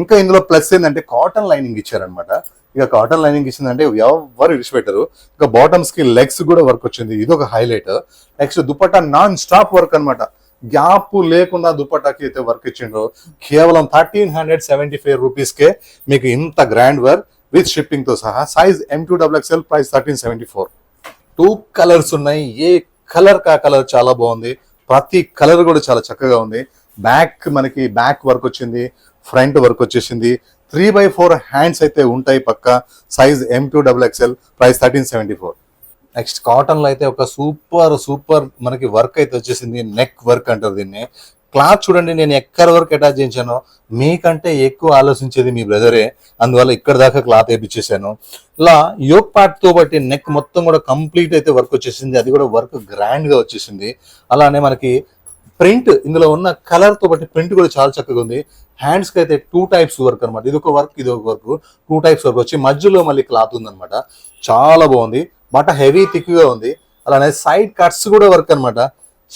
ఇంకా ఇందులో ప్లస్ ఏంటంటే కాటన్ లైనింగ్ ఇచ్చారనమాట. ఇక కాటన్ లైనింగ్ ఇచ్చిందంటే ఎవరు విడిచిపెట్టరు. ఇంకా బాటమ్స్ కి లెగ్స్ కూడా వర్క్ వచ్చింది, ఇది ఒక highlight. Next dupatta non stop work అనమాట. గ్యాప్ లేకుండా దుపట్టాకి అయితే వర్క్ ఇచ్చిండ్రు. కేవలం 1375 రూపీస్కే మీకు ఇంత గ్రాండ్ వర్క్ విత్ షిప్పింగ్ తో సహా. Size M2XXL, price 1374. 2 కలర్స్ ఉన్నాయి. ఏ కలర్ కా కలర్ చాలా బాగుంది. ప్రతి కలర్ కూడా చాలా చక్కగా ఉంది. బ్యాక్ మనకి బ్యాక్ వర్క్ వచ్చింది, ఫ్రంట్ వర్క్ వచ్చేసింది. 3/4 హ్యాండ్స్ అయితే ఉంటాయి పక్క. Size M2XXL, price 1374. Next cotton లో అయితే ఒక సూపర్ మనకి వర్క్ అయితే వచ్చేసింది. నెక్ వర్క్ అంటారు దీన్ని. క్లాత్ చూడండి, నేను ఎక్కడి వరకు అటాచ్ చేయించానో మీకంటే ఎక్కువ ఆలోచించేది మీ బ్రదరే, అందువల్ల ఇక్కడ దాకా క్లాత్ వేయించేసాను. ఇలా యోక్ పార్ట్ తో బట్టి నెక్ మొత్తం కూడా కంప్లీట్ అయితే వర్క్ వచ్చేసింది. అది కూడా వర్క్ గ్రాండ్ గా వచ్చేసింది. అలానే మనకి ప్రింట్ ఇందులో ఉన్న కలర్ తో బట్టి ప్రింట్ కూడా చాలా చక్కగా ఉంది. హ్యాండ్స్ కి అయితే 2 టైప్స్ వర్క్ అనమాట. ఇది ఒక వర్క్, ఇది ఒక వర్క్. 2 టైప్స్ వర్క్ వచ్చి మధ్యలో మళ్ళీ క్లాత్ ఉందన్నమాట. చాలా బాగుంది. బట్ హెవీ థిక్ గా ఉంది. అలానే సైడ్ కట్స్ కూడా వర్క్ అనమాట.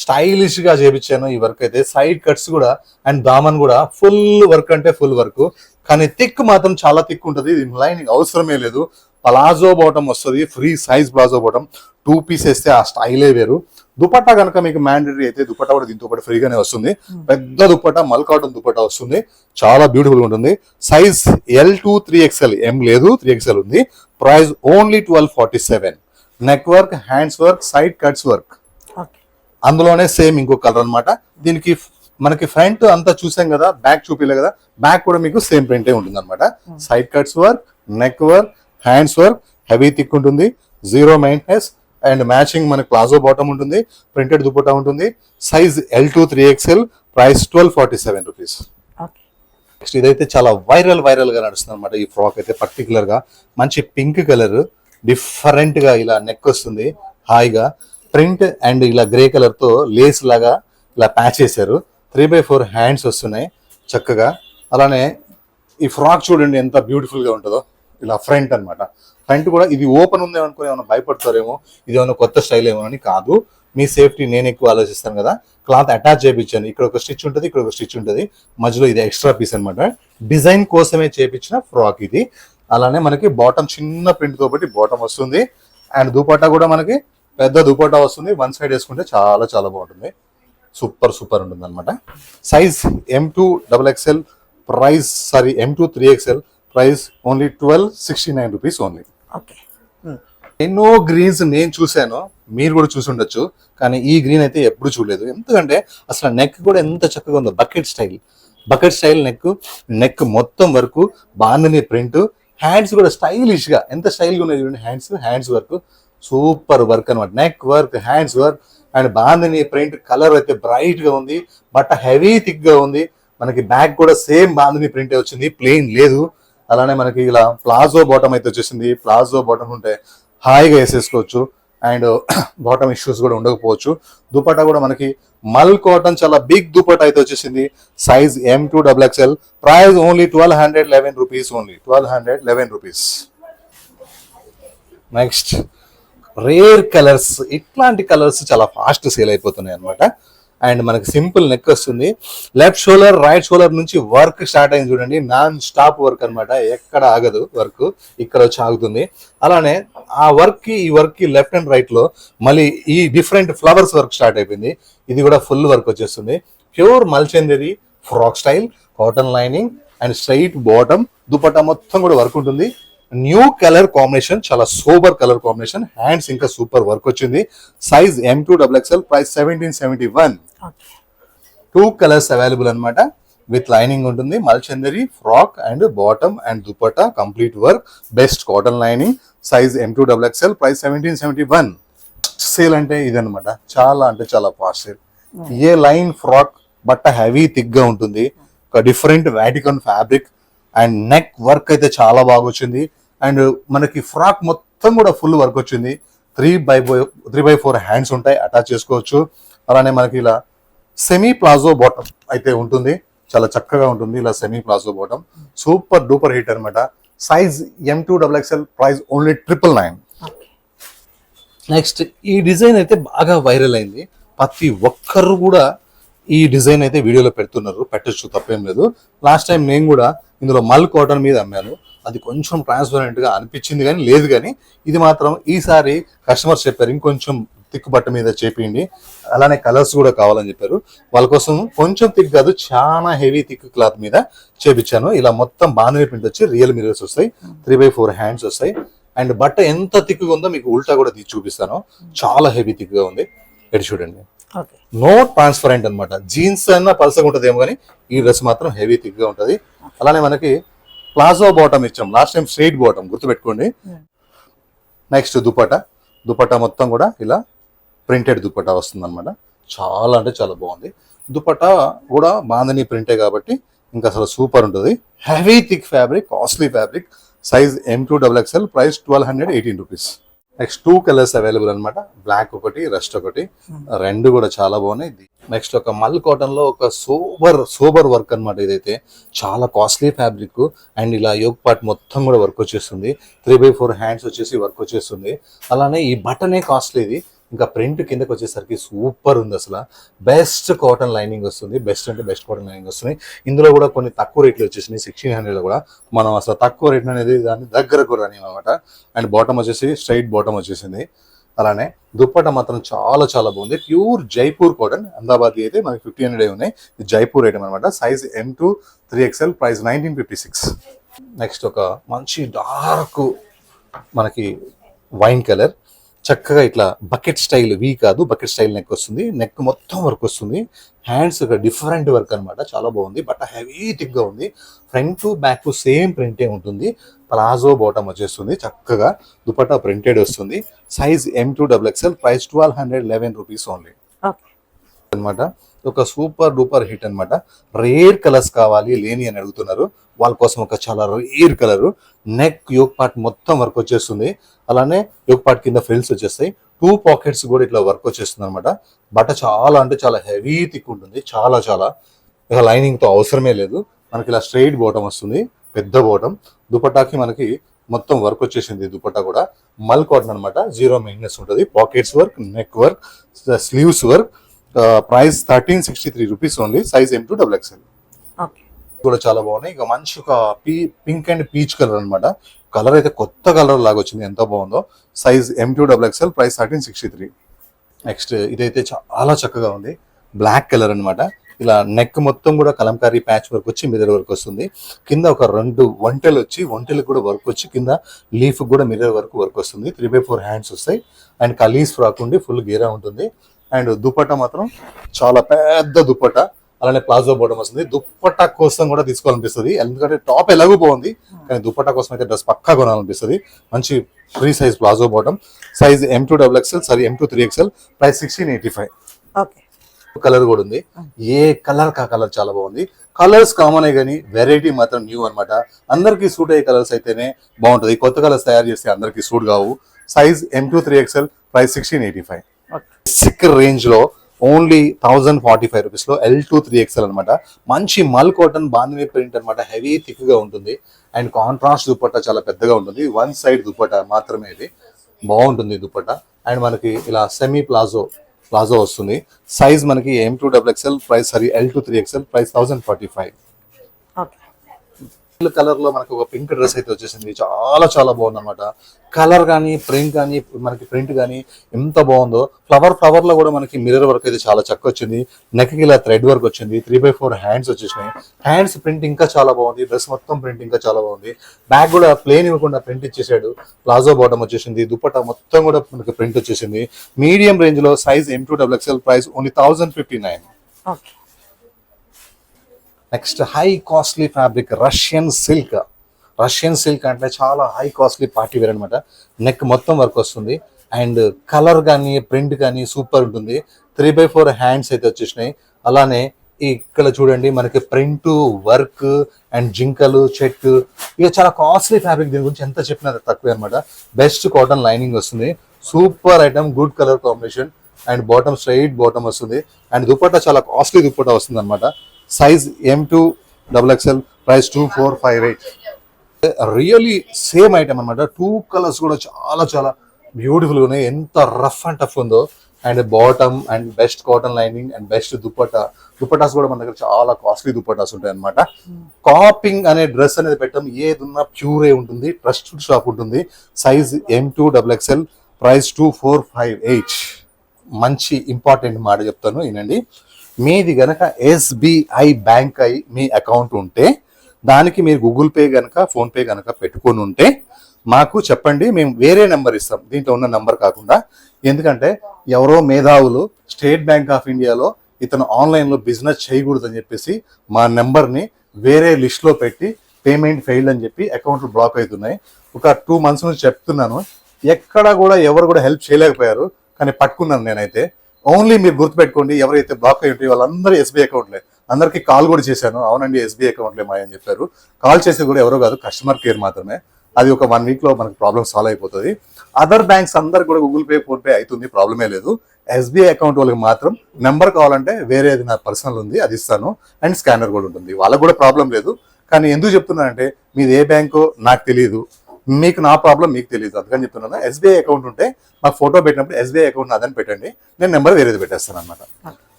స్టైలిష్ గా చేపించాను ఈ వర్క్ అయితే. సైడ్ కట్స్ కూడా అండ్ దామన్ కూడా ఫుల్ వర్క్ అంటే ఫుల్ వర్క్. కానీ థిక్ మాత్రం చాలా థిక్ ఉంటుంది. దీని లైనింగ్ అవసరమే లేదు. ప్లాజో బాటమ్ వస్తుంది, free size palazzo bottom. 2 piece వేస్తే ఆ స్టైలే వేరు. దుపట్టా కనుక మీకు మ్యాండేటరీ అయితే దుపట్టా కూడా దీంతో పాటు ఫ్రీగానే వస్తుంది. పెద్ద దుపట్టా, మల్ కాటన్ దుపట్టా వస్తుంది. చాలా బ్యూటిఫుల్ గా ఉంటుంది. సైజ్ L2 3XL, M లేదు 3XL ఉంది. Price only 1247. Neck work, hands work, side cuts work. అందులోనే సేమ్ ఇంకో కలర్ అనమాట. దీనికి మనకి ఫ్రంట్ అంతా చూసాం కదా, బ్యాక్ చూపిలే కదా. బ్యాక్ కూడా మీకు సేమ్ ప్రింటే ఉంటుంది అనమాట. Side cuts work, neck work, hands work, heavy thick ఉంటుంది, 0 మెయింటెనెన్స్. అండ్ మ్యాచింగ్ మనకి ప్లాజో బాటమ్ ఉంటుంది, ప్రింటెడ్ దుపట్టా ఉంటుంది. Size L2 3XL, price 1247 rupees. Next ఇదైతే చాలా వైరల్ గా నడుస్తుంది అనమాట. ఈ ఫ్రాక్ అయితే పర్టికులర్ గా మంచి పింక్ కలర్, డిఫరెంట్ గా ఇలా నెక్ వస్తుంది హాయిగా. ప్రింట్ అండ్ ఇలా గ్రే కలర్ తో లేస్ లాగా ఇలా ప్యాచ్ చేశారు. 3/4 హ్యాండ్స్ వస్తున్నాయి చక్కగా. అలానే ఈ ఫ్రాక్ చూడండి ఎంత బ్యూటిఫుల్ గా ఉంటుందో. ఇలా ఫ్రంట్ అన్నమాట. ఫ్రంట్ కూడా ఇది ఓపెన్ ఉంది అనుకుని ఏమైనా భయపడతారేమో, ఇది ఏమైనా కొత్త స్టైల్ ఏమో అని. కాదు, మీ సేఫ్టీ నేను ఎక్కువ ఆలోచిస్తాను కదా. క్లాత్ అటాచ్ చేయించాను. ఇక్కడ ఒక స్టిచ్ ఉంటుంది, ఇక్కడ ఒక స్టిచ్ ఉంటుంది, మధ్యలో ఇది ఎక్స్ట్రా పీస్ అనమాట. డిజైన్ కోసమే చేపించిన ఫ్రాక్ ఇది. అలానే మనకి బాటమ్ చిన్న ప్రింట్ తో బట్టి బాటమ్ వస్తుంది. అండ్ దుపట్టా కూడా మనకి పెద్ద దుపట్టా వస్తుంది. వన్ సైడ్ వేసుకుంటే చాలా బాగుంటుంది. సూపర్ ఉంటుంది అనమాట. Size M2XXL, price M2 3XL, price only 1269 rupees only. ఎన్నో గ్రీన్స్ నేను చూశాను, మీరు కూడా చూసి ఉండొచ్చు, కానీ ఈ గ్రీన్ అయితే ఎప్పుడు చూడలేదు. ఎందుకంటే అసలు నెక్ కూడా ఎంత చక్కగా ఉందో. బకెట్ స్టైల్ నెక్ మొత్తం వరకు, బాందని ప్రింట్, హ్యాండ్స్ కూడా స్టైలిష్ గా ఎంత స్టైల్ గా ఉన్నాయి చూడండి. హ్యాండ్స్ వర్క్ సూపర్ వర్క్ అనమాట. Neck work, hands work and bandhani print. Colour అయితే బ్రైట్ గా ఉంది, బట్ హెవీ థిక్ గా ఉంది. మనకి బ్యాక్ కూడా సేమ్ బాందని ప్రింట్ వచ్చింది, ప్లెయిన్ లేదు. అలానే మనకి ఇలా ప్లాజో బాటమ్ అయితే వచ్చేసింది. ప్లాజో బాటమ్ ఉంటే హాయిగా వేసేసుకోవచ్చు అండ్ బాటమ్ ఇష్యూస్ కూడా ఉండకపోవచ్చు. దుపట్టా కూడా మనకి మల్ కాటన్ చాలా బిగ్ దుపట్టా అయితే వచ్చేసింది. Size M2XXL, price only 1211 rupees, only 1211 rupees. Next rare colours, ఇట్లాంటి కలర్స్ చాలా ఫాస్ట్ సేల్ అయిపోతున్నాయి అనమాట. అండ్ మనకి సింపుల్ నెక్ వస్తుంది. లెఫ్ట్ షోల్డర్ రైట్ షోల్డర్ నుంచి వర్క్ స్టార్ట్ అయింది చూడండి, నాన్ స్టాప్ వర్క్ అనమాట, ఎక్కడ ఆగదు వర్క్, ఇక్కడ వచ్చి ఆగుతుంది. అలానే ఆ వర్క్ కి ఈ వర్క్ కి లెఫ్ట్ అండ్ రైట్ లో మళ్ళీ ఈ డిఫరెంట్ ఫ్లవర్స్ వర్క్ స్టార్ట్ అయిపోయింది. ఇది కూడా ఫుల్ వర్క్ వచ్చేస్తుంది. ప్యూర్ మల్చందరి frock style, cotton lining and straight bottom, dupatta మొత్తం కూడా వర్క్ ఉంటుంది. న్యూ కలర్ కాంబినేషన్, చాలా సూపర్ కలర్ కాంబినేషన్, హ్యాండ్స్ ఇంకా సూపర్ వర్క్ వచ్చింది. Size M2XXL, price 1771. 2 colours available అనమాట. విత్ లైనింగ్ ఉంటుంది. మల్చందరి frock and bottom and dupatta complete work, best cotton lining. Size M2XXL, price 1771. Sale అంటే ఇదనమాట, చాలా అంటే చాలా fast sale. A line frock బట్ట హెవీ థిక్ గా ఉంటుంది, ఒక different Vatican fabric and neck work అయితే చాలా బాగా వచ్చింది. అండ్ మనకి ఫ్రాక్ మొత్తం కూడా ఫుల్ వర్క్ వచ్చింది. 3x4 హ్యాండ్స్ ఉంటాయి, అటాచ్ చేసుకోవచ్చు. అలానే మనకి ఇలా సెమీ ప్లాజో బాటమ్ అయితే ఉంటుంది, చాలా చక్కగా ఉంటుంది. ఇలా semi palazzo bottom super duper hit అనమాట. Size M2XXL, price only 999. Next ఈ డిజైన్ అయితే బాగా వైరల్ అయింది. ప్రతి ఒక్కరు కూడా ఈ డిజైన్ అయితే వీడియోలో పెడుతున్నారు, పెట్టచ్చు, తప్పేం లేదు. లాస్ట్ టైం నేను కూడా ఇందులో మల్ కాటన్ మీద అమ్మాను, అది కొంచెం ట్రాన్స్పరెంట్ గా అనిపించింది కానీ లేదు. కానీ ఇది మాత్రం ఈసారి కస్టమర్స్ చెప్పారు ఇంకొంచెం థిక్ బట్ట మీద చేపియండి, అలానే కలర్స్ కూడా కావాలని చెప్పారు. వాళ్ళ కోసం కొంచెం థిక్ కాదు, చాలా హెవీ థిక్ క్లాత్ మీద చేపించాను. ఇలా మొత్తం బాంధనీ ప్రింట్ వచ్చి రియల్ మిరర్స్ వస్తాయి, 3x4 హ్యాండ్స్ వస్తాయి. అండ్ బట్ట ఎంత థిక్ ఉందో మీకు ఉల్టా కూడా తీసి చూపిస్తాను, చాలా హెవీ థిక్ గా ఉంది. ఎటు చూడండి, నో ట్రాన్స్పరెంట్ అనమాట. జీన్స్ అన్నా పల్సగా ఉంటుంది ఏమో కానీ ఈ డ్రెస్ మాత్రం హెవీ థిక్ గా ఉంటది. అలానే మనకి ప్లాజో బాటమ్ ఇచ్చాం, లాస్ట్ టైం స్ట్రైట్ బాటమ్ గుర్తుపెట్టుకోండి. నెక్స్ట్ దుపట్టా మొత్తం కూడా ఇలా ప్రింటెడ్ దుపట్టా వస్తుంది అనమాట. చాలా అంటే చాలా బాగుంది. దుపట్టా కూడా బాంధనీ ప్రింటే కాబట్టి ఇంకా అసలు సూపర్ ఉంటుంది. Heavy thick fabric, costly fabric. Size M2XXL, price 1218 rupees. Next 2 colours available అనమాట, బ్లాక్ ఒకటి, రస్ట్ ఒకటి, రెండు కూడా చాలా బాగున్నాయి. నెక్స్ట్ ఒక మల్ కాటన్ లో ఒక సూపర్ వర్క్ అనమాట. ఇదైతే చాలా కాస్ట్లీ ఫ్యాబ్రిక్ అండ్ ఇలా యోగ్ పార్ట్ మొత్తం కూడా వర్క్ వచ్చేస్తుంది. 3x4 హ్యాండ్స్ వచ్చేసి వర్క్ వచ్చేస్తుంది. అలానే ఈ బటనే కాస్ట్లీ, ఇది ఇంకా ప్రింట్ కిందకి వచ్చేసరికి సూపర్ ఉంది. అసలు బెస్ట్ కాటన్ లైనింగ్ వస్తుంది, బెస్ట్ అంటే బెస్ట్ కాటన్ లైనింగ్ వస్తుంది. ఇందులో కూడా కొన్ని తక్కువ రేట్లు వచ్చేసినాయి, 1600 కూడా. మనం అసలు తక్కువ రేట్ అనేది దాన్ని దగ్గరకు రాని అనమాట. అండ్ బాటమ్ వచ్చేసి స్ట్రైట్ బాటమ్ వచ్చేసింది. అలానే దుప్పట్టా మాత్రం చాలా చాలా బాగుంది. ప్యూర్ జైపూర్ కాటన్, అహ్మదాబాద్ అయితే మనకి 1500 ఉన్నాయి. ఇది జైపూర్ ఐటమ్ అనమాట. Size M2-3XL, price 1956. నెక్స్ట్ ఒక మంచి డార్క్ మనకి వైన్ కలర్, చక్కగా ఇట్లా బకెట్ స్టైల్, వీ కాదు బకెట్ స్టైల్ నెక్ వస్తుంది. నెక్ మొత్తం వర్క్ వస్తుంది. హ్యాండ్స్ ఒక డిఫరెంట్ వర్క్ అనమాట, చాలా బాగుంది. బట్ హెవీ థిక్ గా ఉంది. ఫ్రంట్ టు బ్యాక్ సేమ్ ప్రింటే ఉంటుంది. ప్లాజో బాటమ్ వచ్చేస్తుంది, చక్కగా దుపట్టా ప్రింటెడ్ వస్తుంది. Size M2XXL, price 1211 rupees only అనమాట. ఒక సూపర్ డూపర్ హిట్ అనమాట. రేర్ కలర్స్ కావాలి లేని అని అడుగుతున్నారు, వాళ్ళ కోసం ఒక చాలా rare colour. Neck yoke part మొత్తం వర్క్ వచ్చేస్తుంది. అలానే యోగ్ పార్ట్ కింద ఫ్రిల్స్ వచ్చేస్తాయి. 2 పాకెట్స్ కూడా ఇట్లా వర్క్ వచ్చేస్తుంది అనమాట. బట్ట చాలా అంటే చాలా హెవీ థిక్ ఉంటుంది, చాలా చాలా. ఇక లైనింగ్ తో అవసరమే లేదు. మనకి ఇలా స్ట్రైట్ బాటమ్ వస్తుంది, పెద్ద బాటమ్. దుపట్టాకి మనకి మొత్తం వర్క్ వచ్చేసింది. దుపట్టా కూడా మల్ కాటన్ అనమాట, 0 మెయింటెనెన్స్ ఉంటుంది. Pockets work, neck work, sleeves work. Price 1363 rupees only. Size M2XXL. కూడా చాలా బాగున్నాయి. ఇక మంచి ఒక పింక్ అండ్ పీచ్ కలర్ అనమాట. కలర్ అయితే కొత్త కలర్ లాగా వచ్చింది, ఎంత బాగుందో. Size M2XXL, price 1363. నెక్స్ట్ ఇదైతే చాలా చక్కగా ఉంది, బ్లాక్ కలర్ అనమాట. ఇలా నెక్ మొత్తం కూడా కలంకారీ ప్యాచ్ వర్క్ వచ్చి మిర్రర్ వర్క్ వస్తుంది. కింద ఒక 2 వంటలు వచ్చి, వంటలకు కూడా వర్క్ వచ్చి కింద లీఫ్ కూడా మిర్రర్ వర్క్ వస్తుంది. 3x4 హ్యాండ్స్ వస్తాయి. అండ్ కలీస్ ఫ్రాక్ ఉండి ఫుల్ గీరా ఉంటుంది. అండ్ దుపట్టా మాత్రం చాలా పెద్ద దుపట్టా. అలానే ప్లాజో బాటమ్ వస్తుంది. దుపట్టా కోసం కూడా తీసుకోవాలనిపిస్తుంది, ఎందుకంటే టాప్ ఎలాగో బాగుంది, కానీ దుపట్టా కోసం అయితే డ్రెస్ పక్కా కొనాలనిపిస్తుంది. మంచి free size palazzo bottom. Size M2XXL, price 1685. Colour కూడా ఉంది, ఏ కలర్ కా కలర్ చాలా బాగుంది. కలర్స్ కామన్ కానీ వెరైటీ మాత్రం న్యూ అన్నమాట. అందరికీ సూట్ అయ్యే కలర్స్ అయితేనే బాగుంటుంది. కొత్త కలర్స్ తయారు చేస్తే అందరికీ సూట్ కావు. Size M2 3XL, price 1685. సిక్ రేంజ్ లో ఓన్లీ 1045 రూపీస్ లో L2 3XL అనమాట. మంచి మల్ కాటన్ బాందిని ప్రింట్ అనమాట. హెవీ థిక్ గా ఉంటుంది అండ్ కాంట్రాస్ట్ దుపట్టా చాలా పెద్దగా ఉంటుంది. వన్ సైడ్ దుపట్టా మాత్రమే ఇది బాగుంటుంది దుపట్టా. అండ్ మనకి ఇలా సెమీ ప్లాజో వస్తుంది. సైజ్ మనకి M2 XXL, price L2 3XL, price 1045. Colour లో మనకి ఒక పింక్ డ్రెస్ అయితే వచ్చేసింది. చాలా చాలా బాగుంది అనమాట. కలర్ కానీ ప్రింట్ కానీ మనకి ప్రింట్ కానీ ఎంత బాగుందో. ఫ్లవర్ లో కూడా మనకి మిర్రర్ వర్క్ అయితే చాలా చక్కగా వచ్చింది. నెక్ కి ఇలా థ్రెడ్ వర్క్ వచ్చింది. 3/4 హ్యాండ్స్ వచ్చేసినాయి. హ్యాండ్స్ ప్రింట్ ఇంకా చాలా బాగుంది. డ్రెస్ మొత్తం ప్రింట్ ఇంకా చాలా బాగుంది. బ్యాక్ కూడా ప్లేన్ ఇవ్వకుండా ప్రింట్ ఇచ్చేసాడు. ప్లాజో బాటమ్ వచ్చేసింది. దుపట్టా మొత్తం కూడా మనకి ప్రింట్ వచ్చేసింది. మీడియం రేంజ్ లో size M2 XXL, price only 1059. Next high costly fabric Russian silk అంటే చాలా హై కాస్ట్లీ పార్టీ వేర్ అనమాట. నెక్ మొత్తం వర్క్ వస్తుంది అండ్ కలర్ కానీ ప్రింట్ కానీ సూపర్ ఉంటుంది. 3/4 హ్యాండ్స్ అయితే వచ్చేసినాయి. అలానే ఇక్కడ చూడండి మనకి ప్రింట్ వర్క్ అండ్ జింకలు చెక్ ఇక చాలా కాస్ట్లీ ఫ్యాబ్రిక్. దీని గురించి ఎంత చెప్పినా తక్కువే అనమాట. బెస్ట్ కాటన్ లైనింగ్ వస్తుంది. Super item, good colour combination and bottom straight bottom వస్తుంది. అండ్ దుపట్టా చాలా కాస్ట్లీ దుపట్టా వస్తుంది అనమాట. Size M2 XXL, price 2458. Really same item అనమాట. 2 కలర్స్ కూడా చాలా చాలా బ్యూటిఫుల్ గా ఉన్నాయి. ఎంత రఫ్ అండ్ టఫ్ ఉందో. And bottom and best cotton lining and best dupattas కూడా మన దగ్గర చాలా కాస్ట్లీ దుపట్టాస్ ఉంటాయి అనమాట. కాపింగ్ అనే డ్రెస్ అనేది పెట్టడం ఏదున్నా ప్యూరే ఉంటుంది. ట్రస్టెడ్ షాప్ ఉంటుంది. Size M2 XXL, price 2458. మంచి ఇంపార్టెంట్ మాట చెప్తాను వినండి. మీది గనక SBI బ్యాంక్ అయి మీ అకౌంట్ ఉంటే దానికి మీరు గూగుల్ పే గనక ఫోన్ పే గనక పెట్టుకొని ఉంటే మాకు చెప్పండి, మేము వేరే నెంబర్ ఇస్తాం దీంట్లో ఉన్న నెంబర్ కాకుండా. ఎందుకంటే ఎవరో మేధావులు స్టేట్ బ్యాంక్ ఆఫ్ ఇండియాలో ఇతను ఆన్లైన్లో బిజినెస్ చేయకూడదు అని చెప్పేసి మా నెంబర్ని వేరే లిస్ట్లో పెట్టి పేమెంట్ ఫెయిల్డ్ అని చెప్పి అకౌంట్లు బ్లాక్ అవుతున్నాయి. ఒక 2 months నుంచి చెప్తున్నాను. ఎక్కడ కూడా ఎవరు కూడా హెల్ప్ చేయలేకపోయారు. కానీ పట్టుకున్నాను నేనైతే. ఓన్లీ మీరు గుర్తుపెట్టుకోండి, ఎవరైతే బ్లాక్ అయి ఉంటాయో వాళ్ళందరూ SBI అకౌంట్లే. అందరికీ కాల్ కూడా చేశాను. అవునండి SBI అకౌంట్లే మాయని చెప్పారు. కాల్ చేసేది కూడా ఎవరో కాదు, కస్టమర్ కేర్ మాత్రమే. అది ఒక 1 week లో మనకి ప్రాబ్లమ్ సాల్వ్ అయిపోతుంది. అదర్ బ్యాంక్స్ అందరు కూడా గూగుల్ పే ఫోన్ పే అవుతుంది, ప్రాబ్లమే లేదు. SBI అకౌంట్ వాళ్ళకి మాత్రం నెంబర్ కావాలంటే వేరేది నా పర్సనల్ ఉంది, అది ఇస్తాను. అండ్ స్కానర్ కూడా ఉంటుంది. వాళ్ళకు కూడా ప్రాబ్లం లేదు. కానీ ఎందుకు చెప్తున్నానంటే మీది ఏ బ్యాంకో నాకు తెలియదు, మీకు నా ప్రాబ్లం మీకు తెలియదు. అందుకని చెప్తున్నాను. SBI అకౌంట్ ఉంటే మాకు ఫోటో పెట్టినప్పుడు SBI అకౌంట్ అదని పెట్టండి, నేను నెంబర్ వేరేది పెట్టేస్తాను అనమాట.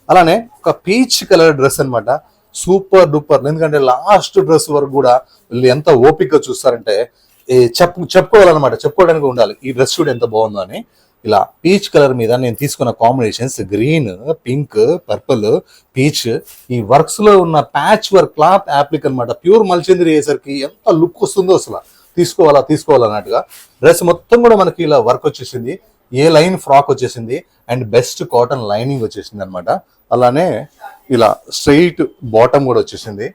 అలానే ఒక పీచ్ కలర్ డ్రెస్ అనమాట. Super duper. ఎందుకంటే లాస్ట్ డ్రెస్ వరకు కూడా వీళ్ళు ఎంత ఓపిక చూస్తారంటే చెప్పుకోవాలన్నమాట. చెప్పుకోవడానికి ఉండాలి ఈ డ్రెస్ కూడా ఎంత బాగుందో అని. ఇలా పీచ్ కలర్ మీద నేను తీసుకున్న combinations green, pink, purple, peach. ఈ వర్క్స్ లో ఉన్న ప్యాచ్ వర్క్ క్లాత్ యాప్లిక్ అనమాట. ప్యూర్ మల్చింద్రి అయ్యేసరికి ఎంత లుక్ వస్తుందో అసలు తీసుకోవాలన్నట్టుగా. డ్రెస్ మొత్తం కూడా మనకి ఇలా వర్క్ వచ్చేసింది. ఏ లైన్ ఫ్రాక్ వచ్చేసింది అండ్ బెస్ట్ కాటన్ లైనింగ్ వచ్చేసింది అనమాట. అలానే ఇలా స్ట్రైట్ బాటమ్ కూడా వచ్చేసింది.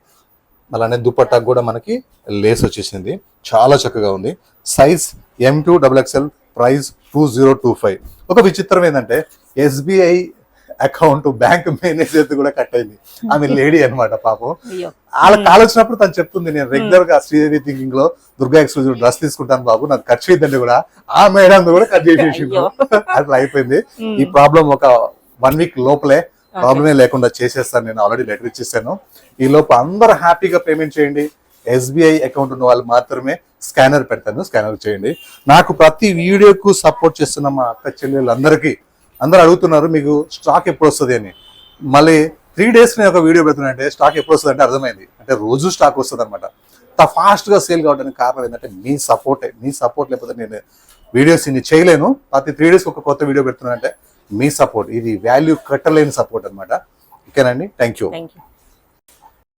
అలానే దుపట్టా కూడా మనకి లేస్ వచ్చేసింది. చాలా చక్కగా ఉంది. Size M2 XXL, price 2025. ఒక విచిత్రం ఏంటంటే SBI అకౌంట్ బ్యాంక్ మేనేజర్ కూడా కట్ అయింది. ఆమె లేడీ అనమాట పాపం. వాళ్ళకి కాల్ వచ్చినప్పుడు తను చెప్తుంది, నేను రెగ్యులర్ గా శ్రీదేవి థింకింగ్ లో దుర్గా ఎక్స్క్లూజివ్ డ్రెస్ తీసుకుంటాను బాబు, నాకు ఖర్చు అయిందండి కూడా. ఆ మేడం కూడా కట్ చేసేసిండు. అట్లా అయిపోయింది. ఈ ప్రాబ్లం ఒక 1 week లోపలే ప్రాబ్లమే లేకుండా చేసేస్తాను. నేను ఆల్రెడీ లెటర్ ఇచ్చేసాను. ఈ లోపు అందరూ హ్యాపీగా పేమెంట్ చేయండి. SBI అకౌంట్ ఉన్న వాళ్ళు మాత్రమే స్కానర్ పెడతాను, స్కానర్ చేయండి. నాకు ప్రతి వీడియోకు సపోర్ట్ చేస్తున్న మా అక్క చెల్లెళ్ళందరికీ అందరూ అడుగుతున్నారు మీకు స్టాక్ ఎప్పుడు వస్తుంది అని. మళ్ళీ 3 days నేను ఒక వీడియో పెడుతున్నా అంటే స్టాక్ ఎప్పుడు వస్తుంది అంటే అర్థమైంది, అంటే రోజు స్టాక్ వస్తుంది అనమాట. అంత ఫాస్ట్గా సేల్ కావడానికి కారణం ఏంటంటే మీ సపోర్టే. మీ సపోర్ట్ లేకపోతే నేను వీడియోస్ ఇన్ని చేయలేను. ప్రతి 3 days ఒక కొత్త వీడియో పెడుతున్నా అంటే మీ సపోర్ట్. ఇది వాల్యూ కట్టలేని సపోర్ట్ అనమాట. ఓకేనండి, థ్యాంక్ యూ.